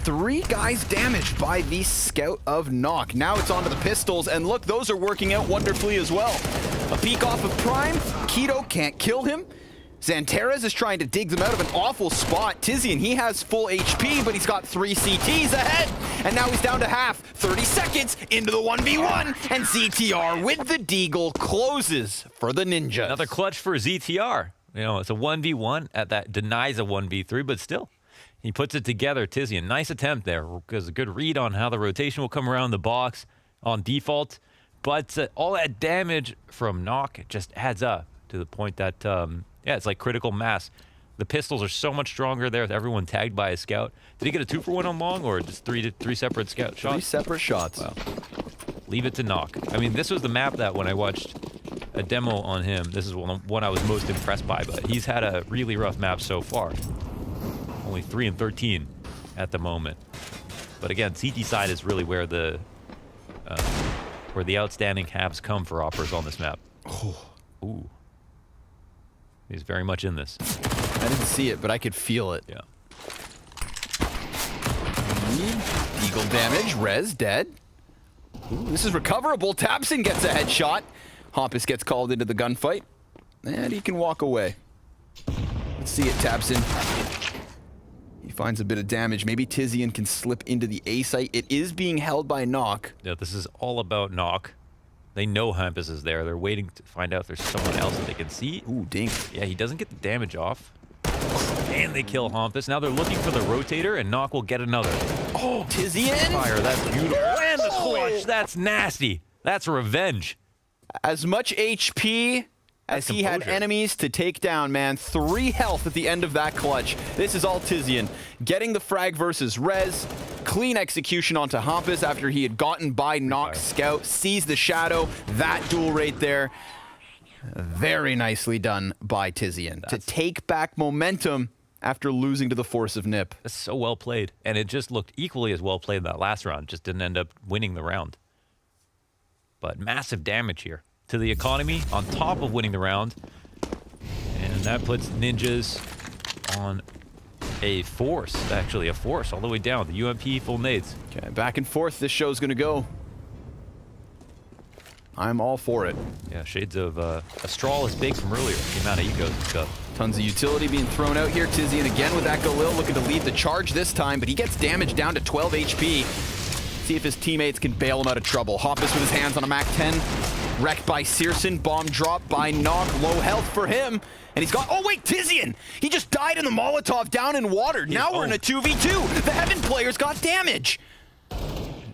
3 guys damaged by the Scout of Knock. Now it's onto the pistols, and look, those are working out wonderfully as well. A peek off of Prime. Keto can't kill him. Xantares is trying to dig them out of an awful spot. Tizian, he has full HP, but he's got 3 CTs ahead. And now he's down to half. 30 seconds into the 1v1. And ZTR with the Deagle closes for the Ninjas.
Another clutch for ZTR. You know, it's a 1v1 at that denies a 1v3, but still. He puts it together, Tizian. Nice attempt there, because a good read on how the rotation will come around the box on default. But all that damage from Knock just adds up to the point that, yeah, it's like critical mass. The pistols are so much stronger there with everyone tagged by a scout. Did he get a 2-for-1 on long, or just three separate scout shots?
3 separate shots.
Wow. Leave it to Knock. I mean, this was the map that when I watched a demo on him, this is one I was most impressed by, but he's had a really rough map so far. Only 3 and 13 at the moment. But again, CT side is really where the outstanding halves come for Operas on this map. Oh. Ooh. He's very much in this.
I didn't see it, but I could feel it.
Yeah.
Eagle damage. Rez dead. Ooh, this is recoverable. Tabson gets a headshot. Hompus gets called into the gunfight. And he can walk away. Let's see it, Tabson. He finds a bit of damage. Maybe Tizian can slip into the A site. It is being held by Knock.
Yeah, this is all about Knock. They know Hampus is there. They're waiting to find out if there's someone else that they can see.
Ooh, dink.
Yeah, he doesn't get the damage off. And they kill Hampus. Now they're looking for the rotator, and Knock will get another.
Oh, Tizian!
Fire, that's beautiful. And the clutch, that's nasty. That's revenge.
As much HP as he had enemies to take down, man. 3 health at the end of that clutch. This is all Tizian. Getting the frag versus Rez. Clean execution onto Hampus after he had gotten by Knock's scout. Sees the shadow. That duel right there. Very nicely done by Tizian. To take back momentum after losing to the force of Nip.
That's so well played. And it just looked equally as well played that last round. Just didn't end up winning the round. But massive damage here to the economy on top of winning the round. And that puts Ninjas on a force, actually a force all the way down. The UMP full nades.
Okay, back and forth this show's gonna go. I'm all for it.
Yeah, shades of Astral is big from earlier. The amount of ecos and stuff.
Tons of utility being thrown out here. Tizian again with that Galil looking to lead the charge this time, but he gets damage down to 12 HP. See if his teammates can bail him out of trouble. Hoppus with his hands on a Mac 10. Wrecked by Searson. Bomb drop by Knock. Low health for him. And he's got... Oh, wait, Tizian! He just died in the Molotov down in water. Now we're in a 2v2. The Heaven player's got damage.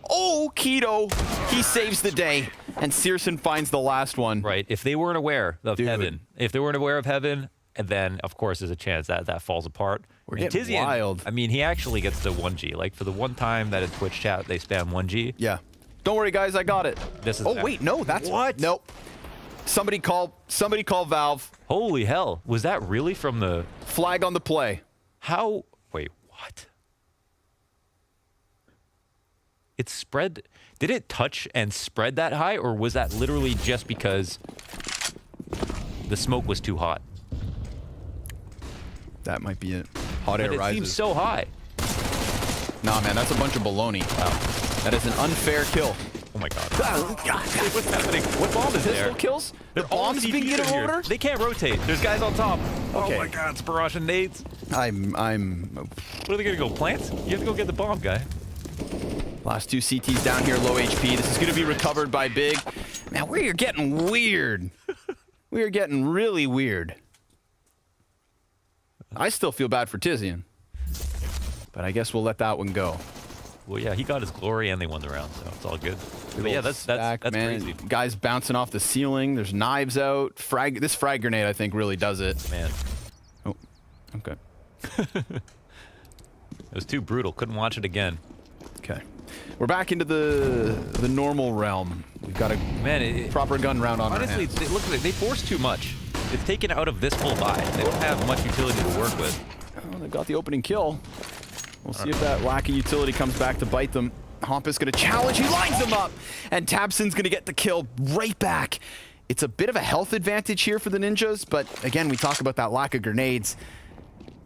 Oh, Keto. He saves the day. And Searson finds the last one.
Right. If they weren't aware of Heaven, if they weren't aware of Heaven, and then, of course, there's a chance that that falls apart.
We're
And
getting
Tizian,
wild.
I mean, he actually gets the 1G. Like, for the one time that in Twitch chat they spam 1G.
Yeah. Don't worry, guys. I got it.
This is
Oh, wait. No, that's...
What?
Nope. Somebody call Valve.
Holy hell. Was that really from the...
Flag on the play.
How... Wait, what? It spread... Did it touch and spread that high, or was that literally just because the smoke was too hot?
That might be it. Hot air
But it
rises.
seems so high.
Nah, man, that's a bunch of baloney. Wow. That is an unfair kill.
Oh my god.
God.
What's happening? What bomb is
Pistol
there?
kills?
They're
The
all
bombs being
CTs
given
in here.
order?
They can't rotate. There's guys on top.
Okay.
Oh my god, it's barrage and nades.
I'm...
What are they gonna go, plant? You have to go get the bomb, guy.
Last two CTs down here, low HP. This is going to be recovered by Big. Man, we are getting weird. We are getting really weird. I still feel bad for Tizian. But I guess we'll let that one go.
Well, yeah, he got his glory and they won the round, so it's all good. But yeah, that's
Stack, man.
crazy.
Guys bouncing off the ceiling. There's knives out. This frag grenade, I think, really does it.
Man,
Oh, okay.
it was too brutal. Couldn't watch it again.
Okay. We're back into the normal realm. We've got a
Man,
proper gun round on
honestly,
our hands.
look at it. They force too much. It's taken out of this full buy. They don't have much utility to work with.
Oh, they got the opening kill. We'll see if that lack of utility comes back to bite them. Hompa's going to challenge. He lines him up. And Tabson's going to get the kill right back. It's a bit of a health advantage here for the ninjas. But again, we talk about that lack of grenades.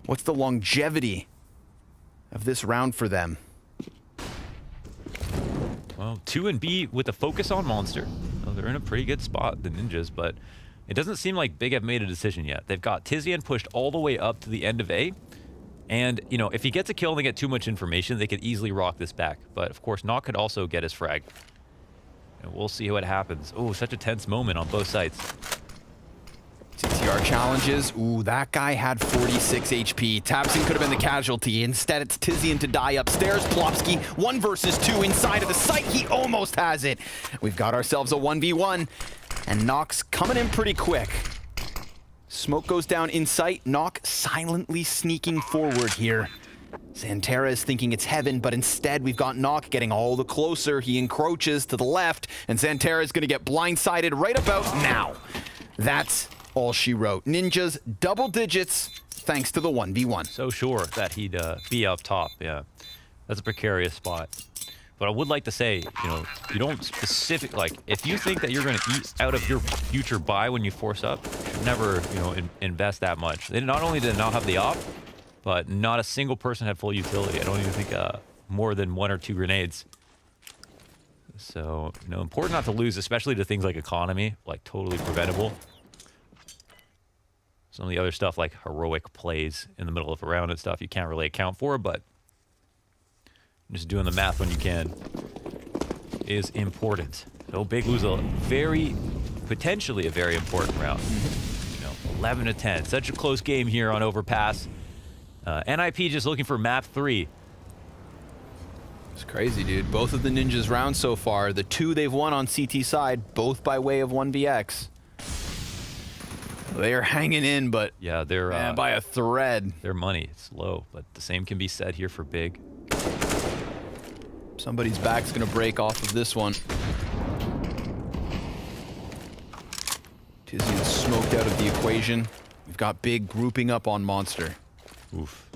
What's the longevity of this round for them?
Well, 2 and B with a focus on Monster. Well, they're in a pretty good spot, the ninjas, but it doesn't seem like Big have made a decision yet. They've got Tizian pushed all the way up to the end of A. And, you know, if he gets a kill and they get too much information, they could easily rock this back. But, of course, Nock could also get his frag. And we'll see what happens. Oh, such a tense moment on both sides.
CTR challenges. Ooh, that guy had 46 HP. Tabson could have been the casualty. Instead, it's Tizian to die upstairs. Plopsky, 1 versus 2 inside of the site. He almost has it. We've got ourselves a 1v1. And Nock's coming in pretty quick. Smoke goes down in sight. Nock silently sneaking forward here. Xantera is thinking it's heaven, but instead we've got Nock getting all the closer. He encroaches to the left, and Xantera is going to get blindsided right about now. That's all she wrote. Ninjas, double digits, thanks to the 1v1.
So sure that he'd be up top, yeah. That's a precarious spot. But I would like to say, you know, you don't specific, like, if you think that you're going to eat out of your future buy when you force up, you should never, you know, invest that much. They not only did not have the op, but not a single person had full utility. I don't even think more than 1 or 2 grenades. So, you know, important not to lose, especially to things like economy, like totally preventable. Some of the other stuff like heroic plays in the middle of a round and stuff you can't really account for, but just doing the math when you can is important. So Big lose a potentially a very important round. You know, 11 to 10. Such a close game here on Overpass. NIP just looking for map 3.
It's crazy, dude. Both of the ninjas rounds so far, the 2 they've won on CT side, both by way of 1vx. They are hanging in, but
Yeah, they're
man, by a thread.
their money is low, but the same can be said here for Big.
Somebody's back's gonna break off of this one. Tizian's smoked out of the equation. We've got Big grouping up on Monster.
Oof.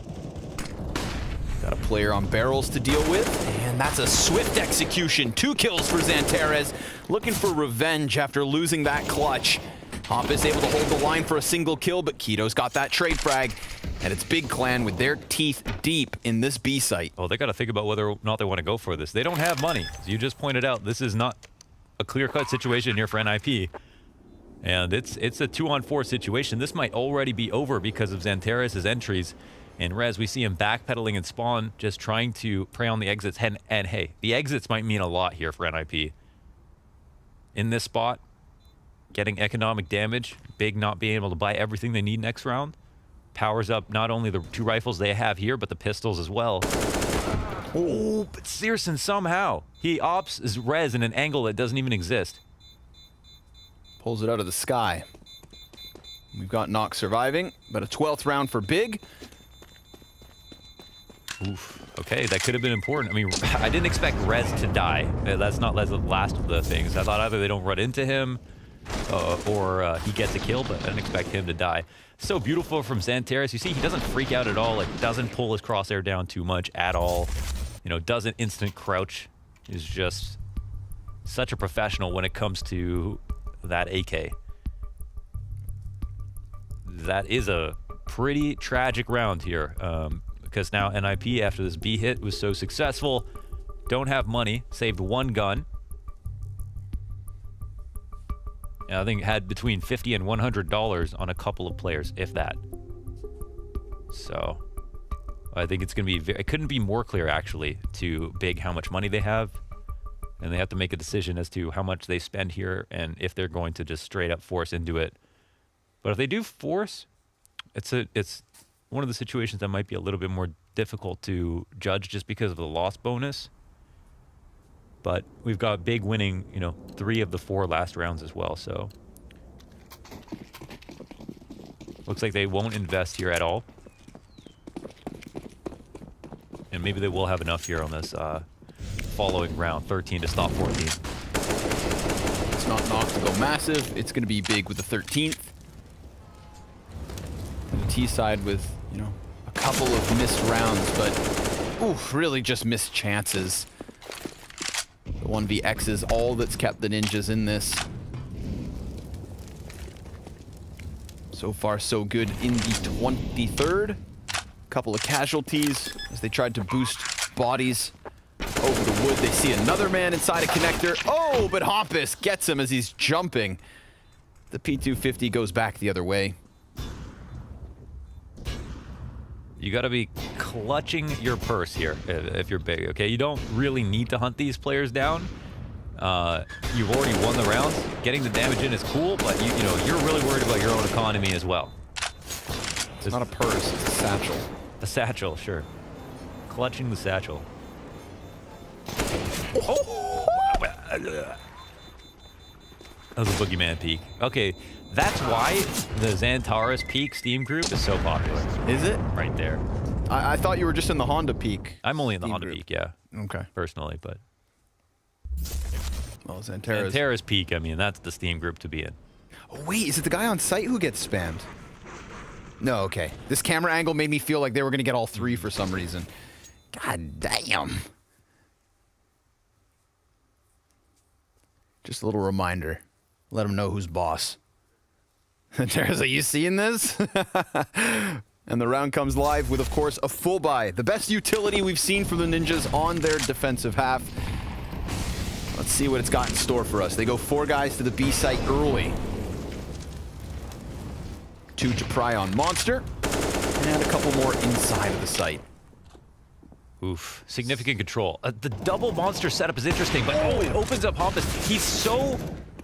Got a player on barrels to deal with, and that's a swift execution. 2 kills for Xanteres, looking for revenge after losing that clutch. Hop is able to hold the line for a single kill, but Keto's got that trade frag, and it's Big Clan with their teeth deep in this B site.
Oh, they got to think about whether or not they want to go for this. They don't have money. As you just pointed out, this is not a clear-cut situation here for NIP. And it's a 2-on-4 situation. This might already be over because of Xanteres' entries. And Rez, we see him backpedaling and spawn, just trying to prey on the exits. And hey, the exits might mean a lot here for NIP. In this spot, getting economic damage, Big not being able to buy everything they need next round, powers up not only the 2 rifles they have here, but the pistols as well. Oh, but Searson somehow, he opts his Rez in an angle that doesn't even exist.
Pulls it out of the sky. We've got Nock surviving, but a 12th round for Big.
Oof. Okay, that could have been important. I mean, I didn't expect Rez to die. That's not the last of the things. I thought either they don't run into him or he gets a kill, but I didn't expect him to die. So beautiful from Xantares. You see, he doesn't freak out at all. Like, doesn't pull his crosshair down too much at all. You know, doesn't instant crouch. Is just such a professional when it comes to that AK. That is a pretty tragic round here. Because now NIP, after this B hit, was so successful, don't have money, saved one gun. And I think had between $50 and $100 on a couple of players, if that. So I think it's going to be, it couldn't be more clear actually to Big how much money they have. And they have to make a decision as to how much they spend here and if they're going to just straight up force into it. But if they do force, it's one of the situations that might be a little bit more difficult to judge just because of the loss bonus. But we've got Big winning, you know, 3 of the 4 last rounds as well, so. Looks like they won't invest here at all. And maybe they will have enough here on this following round, 13 to stop 14.
It's not Nock to go massive. It's going to be Big with the 13th. The T side with, you know, a couple of missed rounds, but oof, really just missed chances. The 1vX is all that's kept the Ninjas in this. So far, so good in the 23rd. Couple of casualties as they tried to boost bodies over the wood. They see another man inside a connector. Oh, but Hampus gets him as he's jumping. The P250 goes back the other way.
You got to be clutching your purse here if you're Big, okay? You don't really need to hunt these players down. You've already won the rounds. Getting the damage in is cool, but you know, you're really worried about your own economy as well.
It's not a purse, it's a satchel.
A satchel, sure. Clutching the satchel. Oh! That was a boogeyman peak. Okay, that's why the Xantares peak Steam group is so popular.
Is it?
Right there.
I thought you were just in the Honda peak.
I'm only in the
Steam
Honda
group.
peak, yeah.
Okay.
Personally, but
Well, Xantares.
Xantares peak, I mean, that's the Steam group to be in.
Oh, wait, is it the guy on site who gets spammed? No, okay. This camera angle made me feel like they were going to get all 3 for some reason. God damn. Just a little reminder. Let them know who's boss. Xantares, are you seeing this? And the round comes live with, of course, a full buy. The best utility we've seen from the Ninjas on their defensive half. Let's see what it's got in store for us. They go 4 guys to the B site early. 2 to pry on Monster, and a couple more inside of the site.
Oof. Significant control. The double Monster setup is interesting, but oh, it opens up Hampus. He's so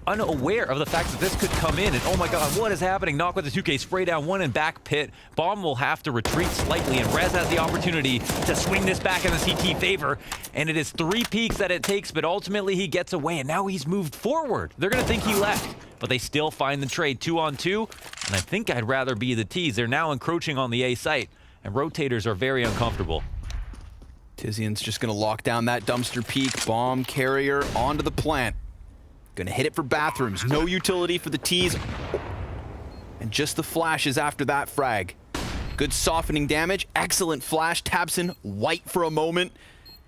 unaware of the fact that this could come in, and oh my god, what is happening? Nock with the 2K, spray down 1 in back pit. Bomb will have to retreat slightly, and Rez has the opportunity to swing this back in the CT favor, and it is 3 peaks that it takes, but ultimately he gets away, and now he's moved forward. They're gonna think he left, but they still find the trade 2-on-2, and I think I'd rather be the T's. They're now encroaching on the A site, and rotators are very uncomfortable.
Tizian's just gonna lock down that dumpster peak, bomb carrier onto the plant. Gonna hit it for bathrooms. No utility for the T's. And just the flashes after that frag. Good softening damage. Excellent flash. Tabson white for a moment.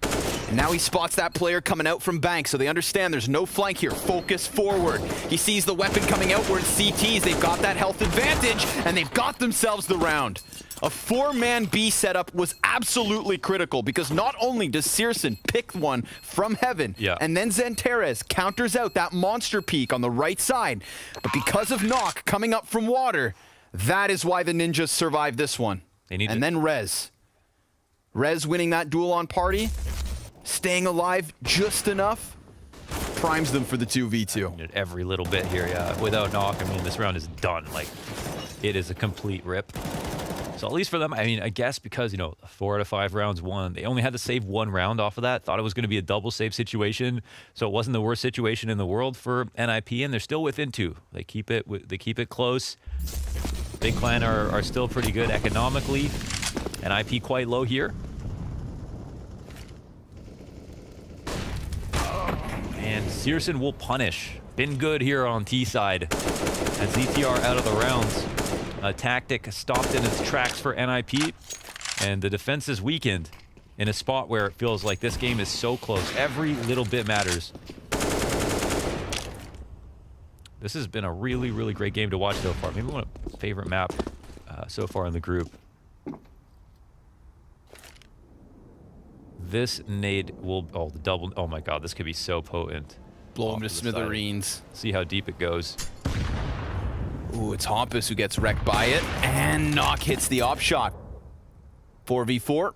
And now he spots that player coming out from bank, so they understand there's no flank here. Focus forward. He sees the weapon coming outward. CTs, they've got that health advantage, and they've got themselves the round. A 4-man B setup was absolutely critical because not only does Searson pick one from heaven, and then Xantares counters out that monster peak on the right side, but because of Nock coming up from water, that is why the Ninjas survived this one. And then Rez. Rez winning that duel on party, staying alive just enough, primes them for the 2v2.
Every little bit here, yeah. Without Nock, I mean, this round is done. Like, it is a complete rip. So at least for them, I mean, I guess because, you know, 4 out of 5 rounds won, they only had to save 1 round off of that. Thought it was going to be a double save situation, so it wasn't the worst situation in the world for NIP, and they're still within 2. They keep it close. Big Clan are still pretty good economically. NIP quite low here. And Searson will punish. Been good here on T side. As ZTR out of the rounds. A tactic stopped in its tracks for NIP. And the defense is weakened in a spot where it feels like this game is so close. Every little bit matters. This has been a really, really great game to watch so far. Maybe one of my favorite map so far in the group. This nade will... Oh, the double... Oh my god, this could be so potent.
Blow him to
the side.
smithereens.
See how deep it goes.
Ooh, it's Hampus who gets wrecked by it. And Knock hits the op shot. 4v4.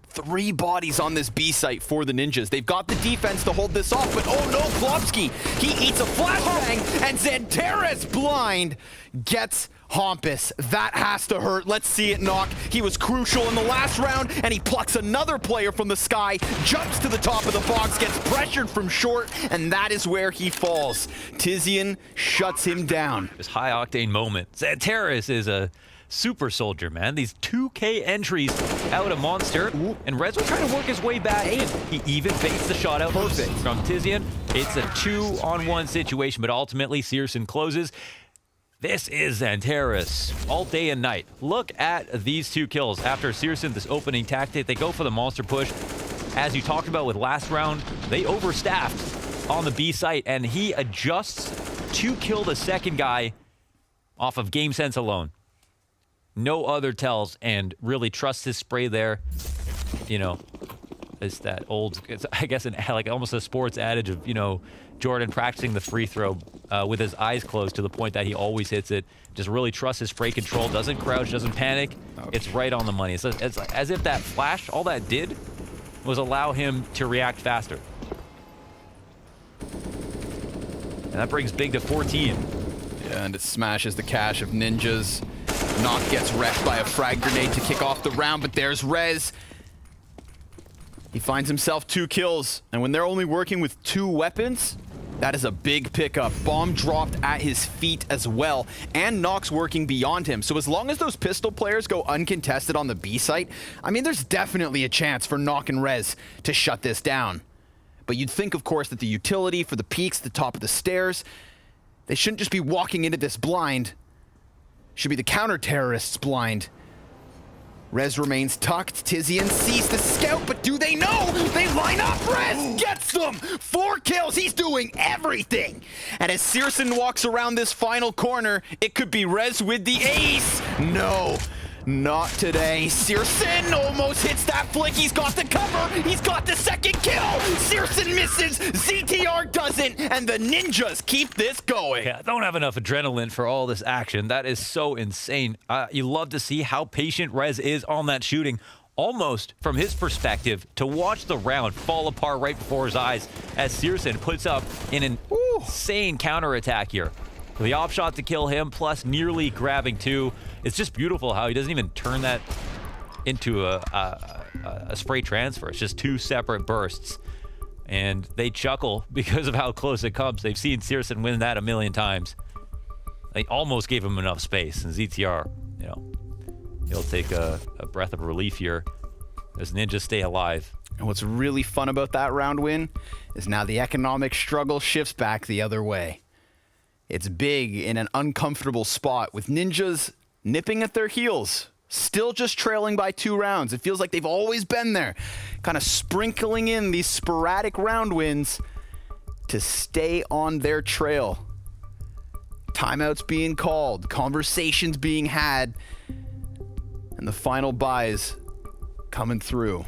3 bodies on this B site for the Ninjas. They've got the defense to hold this off, but oh no, Klopski! He eats a flashbang, and Xanteris blind gets Hampus. That has to hurt. Let's see it, Knock. He was crucial in the last round, and he plucks another player from the sky, jumps to the top of the box, gets pressured from short, and that is where he falls. Tizian shuts him down.
This high-octane moment. Xanteris is a super soldier, man. These 2K entries out of Monster.
Ooh.
And Rez will try to work his way back in. He even baits the shot out
Perfect.
from Tizian. It's a 2-on-1 situation, but ultimately Searson closes. This is Xanteris all day and night. Look at these 2 kills after Searson, this opening tactic. They go for the monster push. As you talked about with last round, they overstaffed on the B site, and he adjusts to kill the second guy off of game sense alone. No other tells, and really trusts his spray there. You know, it's that old, it's, I guess, like almost a sports adage of, you know, Jordan practicing the free throw with his eyes closed to the point that he always hits it. Just really trusts his spray control, doesn't crouch, doesn't panic. Okay. It's right on the money. It's as if that flash, all that did was allow him to react faster. And that brings Big to 14.
Yeah, and it smashes the cache of Ninjas. Knock gets wrecked by a frag grenade to kick off the round, but there's Rez. He finds himself 2 kills, and when they're only working with 2 weapons, that is a big pickup. Bomb dropped at his feet as well, and Knock's working beyond him. So as long as those pistol players go uncontested on the B site, I mean, there's definitely a chance for Knock and Rez to shut this down. But you'd think, of course, that the utility for the peaks, the top of the stairs, they shouldn't just be walking into this blind. Should be the counter-terrorists blind. Rez remains tucked. Tizian sees the scout, but do they know? They line up. Rez gets them. 4 kills. He's doing everything. And as Searson walks around this final corner, it could be Rez with the ace. No, not today. Searson almost hits that flick. He's got the cover. He's got the second kill. Searson misses. ZTR doesn't. And the Ninjas keep this going.
Yeah, don't have enough adrenaline for all this action. That is so insane. You love to see how patient Rez is on that shooting. Almost, from his perspective, to watch the round fall apart right before his eyes as Searson puts up an insane counterattack here. The op shot to kill him, plus nearly grabbing 2. It's just beautiful how he doesn't even turn that into a spray transfer. It's just 2 separate bursts. And they chuckle because of how close it comes. They've seen Searson win that a million times. They almost gave him enough space. And ZTR, you know, he'll take a breath of relief here as Ninjas stay alive.
And what's really fun about that round win is now the economic struggle shifts back the other way. It's big in an uncomfortable spot with Ninjas nipping at their heels, still just trailing by 2 rounds. It feels like they've always been there, kind of sprinkling in these sporadic round wins to stay on their trail. Timeouts being called, conversations being had, and the final buys coming through.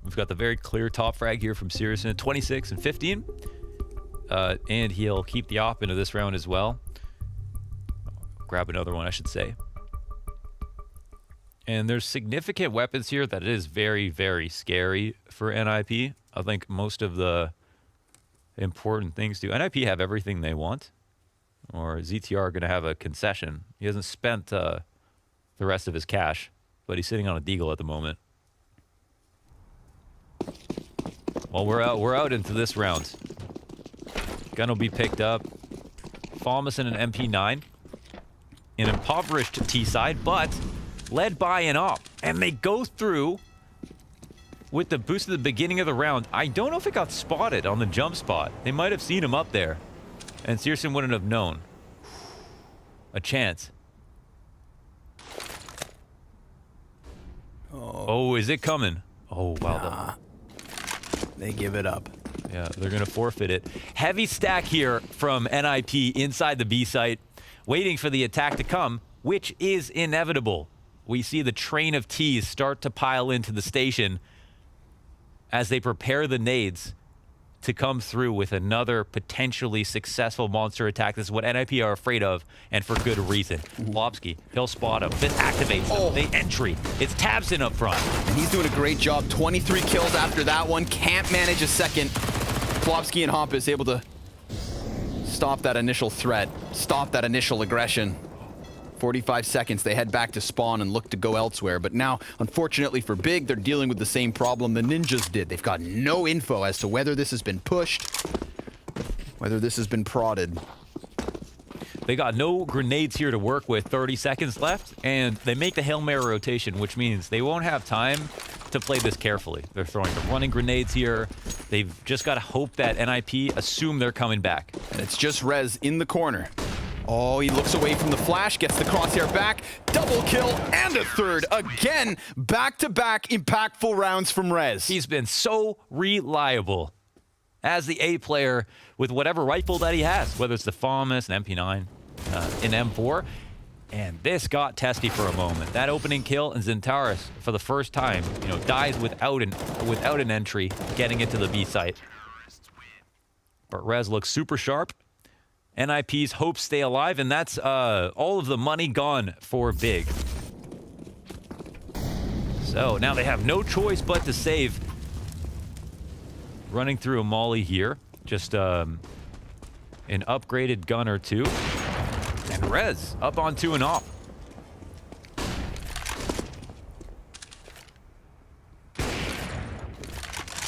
We've got the very clear top frag here from Searson at 26 and 15. And he'll keep the op into this round as well. Grab another one, I should say. And there's significant weapons here that is very, very scary for NIP. I think most of the important things do. NIP have everything they want. or ZTR going to have a concession. He hasn't spent the rest of his cash, but he's sitting on a deagle at the moment. Well, we're out into this round. Gun will be picked up. Falmus and an MP9. An impoverished T-side, but led by an op. And they go through with the boost at the beginning of the round. I don't know if it got spotted on the jump spot. They might have seen him up there. And Searson wouldn't have known. A chance. Oh, is it coming? Oh, wow.
Nah. They give it up.
Yeah, they're going to forfeit it. Heavy stack here from NIP inside the B site, waiting for the attack to come, which is inevitable. We see the train of T's start to pile into the station as they prepare the nades to come through with another potentially successful monster attack. This is what NIP are afraid of, and for good reason. Lobsky, he'll spot him. This activates them. They entry. It's Tabson up front.
And he's doing a great job. 23 kills after that one. Can't manage a second. Flopsky and Hompus able to stop that initial threat, stop that initial aggression. 45 seconds, they head back to spawn and look to go elsewhere. But now, unfortunately for Big, they're dealing with the same problem the Ninjas did. They've got no info as to whether this has been pushed, whether this has been prodded.
They got no grenades here to work with, 30 seconds left, and they make the Hail Mary rotation, which means they won't have time to play this carefully. They're throwing the running grenades here. They've just got to hope that NIP assume they're coming back.
And it's just Rez in the corner. Oh, he looks away from the flash, gets the crosshair back, double kill, and a third. Again, back-to-back impactful rounds from Rez.
He's been so reliable as the A player with whatever rifle that he has, whether it's the Falmus, an MP9, an M4. And this got testy for a moment. That opening kill, and Zentaris, for the first time, dies without an entry, getting into the B site. But Rez looks super sharp. NIP's hopes stay alive, and that's all of the money gone for Big. So now they have no choice but to save. Running through a molly here. Just an upgraded gun or two. And Rez up on 2 and off.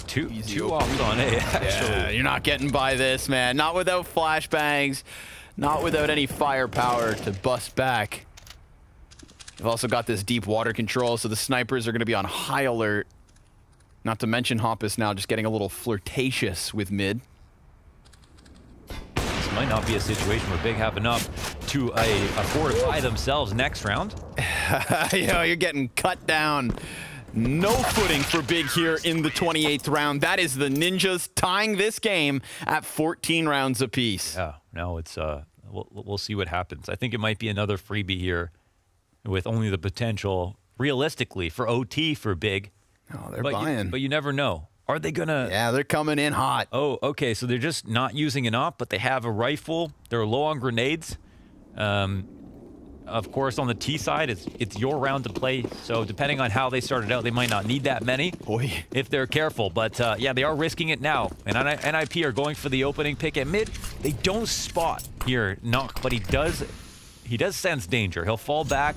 Two offs on A, actually.
Yeah, you're not getting by this, man. Not without flashbangs. Not without any firepower to bust back. They've also got this deep water control, so the snipers are going to be on high alert. Not to mention Hompus now just getting a little flirtatious with mid.
This might not be a situation where Big have enough to fortify themselves next round.
You're getting cut down. No footing for Big here in the 28th round. That is the Ninjas tying this game at 14 rounds apiece.
Yeah, no, it's we'll see what happens. I think it might be another freebie here with only the potential, realistically, for OT for Big.
Oh, they're buying.
But you never know. Are they gonna...
Yeah, they're coming in hot.
Oh, okay, so they're just not using an op, but they have a rifle. They're low on grenades. Of course, on the T side, it's your round to play. So depending on how they started out, they might not need that many if they're careful. But yeah, they are risking it now. And NIP are going for the opening pick at mid. They don't spot here Knock, but he does sense danger. He'll fall back.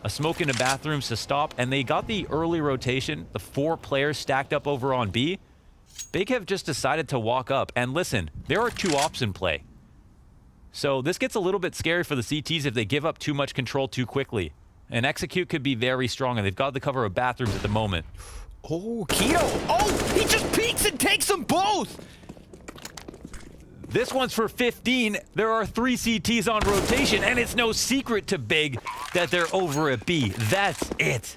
A smoke into bathrooms to stop. And they got the early rotation. The 4 players stacked up over on B. Big have just decided to walk up. And listen, there are 2 ops in play. So this gets a little bit scary for the CTs if they give up too much control too quickly. And Execute could be very strong, and they've got the cover of bathrooms at the moment.
Oh, Keto! Oh, he just peeks and takes them both!
This one's for 15. There are 3 CTs on rotation, and it's no secret to Big that they're over at B. That's it.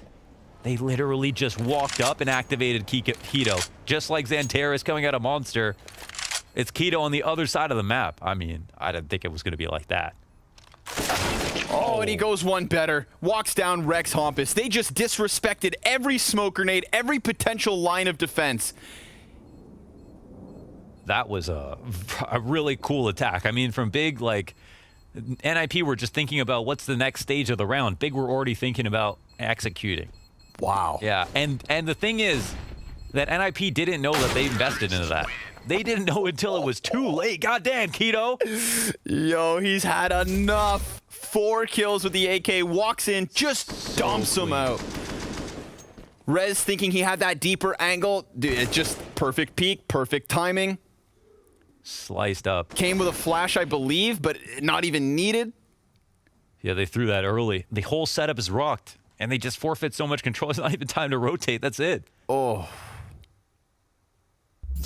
They literally just walked up and activated Keto. Just like Xantaris coming out of Monster. It's Keto on the other side of the map. I mean, I didn't think it was going to be like that.
Oh, and he goes one better. Walks down Rex Hompus. They just disrespected every smoke grenade, every potential line of defense.
That was a really cool attack. I mean, from Big, like, NIP were just thinking about what's the next stage of the round. Big were already thinking about executing.
Wow.
Yeah, and the thing is that NIP didn't know that they invested into that. They didn't know until it was too late. Goddamn, Keto.
Yo, he's had enough. 4 kills with the AK. Walks in, just dumps him out. Rez thinking he had that deeper angle. Dude, it's just perfect peek, perfect timing.
Sliced up.
Came with a flash, I believe, but not even needed.
Yeah, they threw that early. The whole setup is rocked, and they just forfeit so much control. It's not even time to rotate. That's it.
Oh.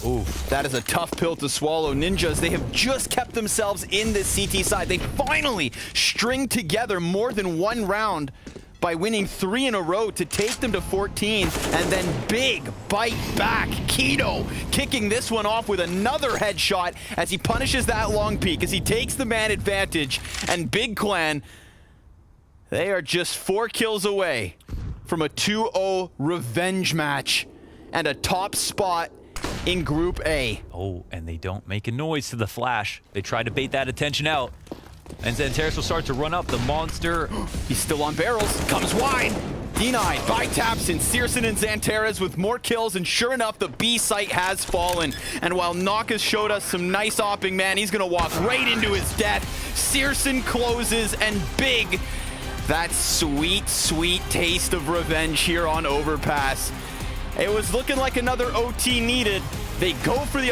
Oof. That is a tough pill to swallow. Ninjas, they have just kept themselves in this CT side. They finally string together more than 1 round by winning 3 in a row to take them to 14, and then big bite back. Keto kicking this one off with another headshot as he punishes that long peek, as he takes the man advantage, and Big Clan, they are just 4 kills away from a 2-0 revenge match and a top spot in Group A.
Oh, and they don't make a noise to the flash. They try to bait that attention out. And Xanteris will start to run up. The monster,
He's still on barrels, comes wide. Denied by Tapson, Searson and Xanteris with more kills, and sure enough, the B site has fallen. And while Naka's showed us some nice opping, man, he's gonna walk right into his death. Searson closes, and Big, that sweet, sweet taste of revenge here on Overpass. It was looking like another OT needed. They go for the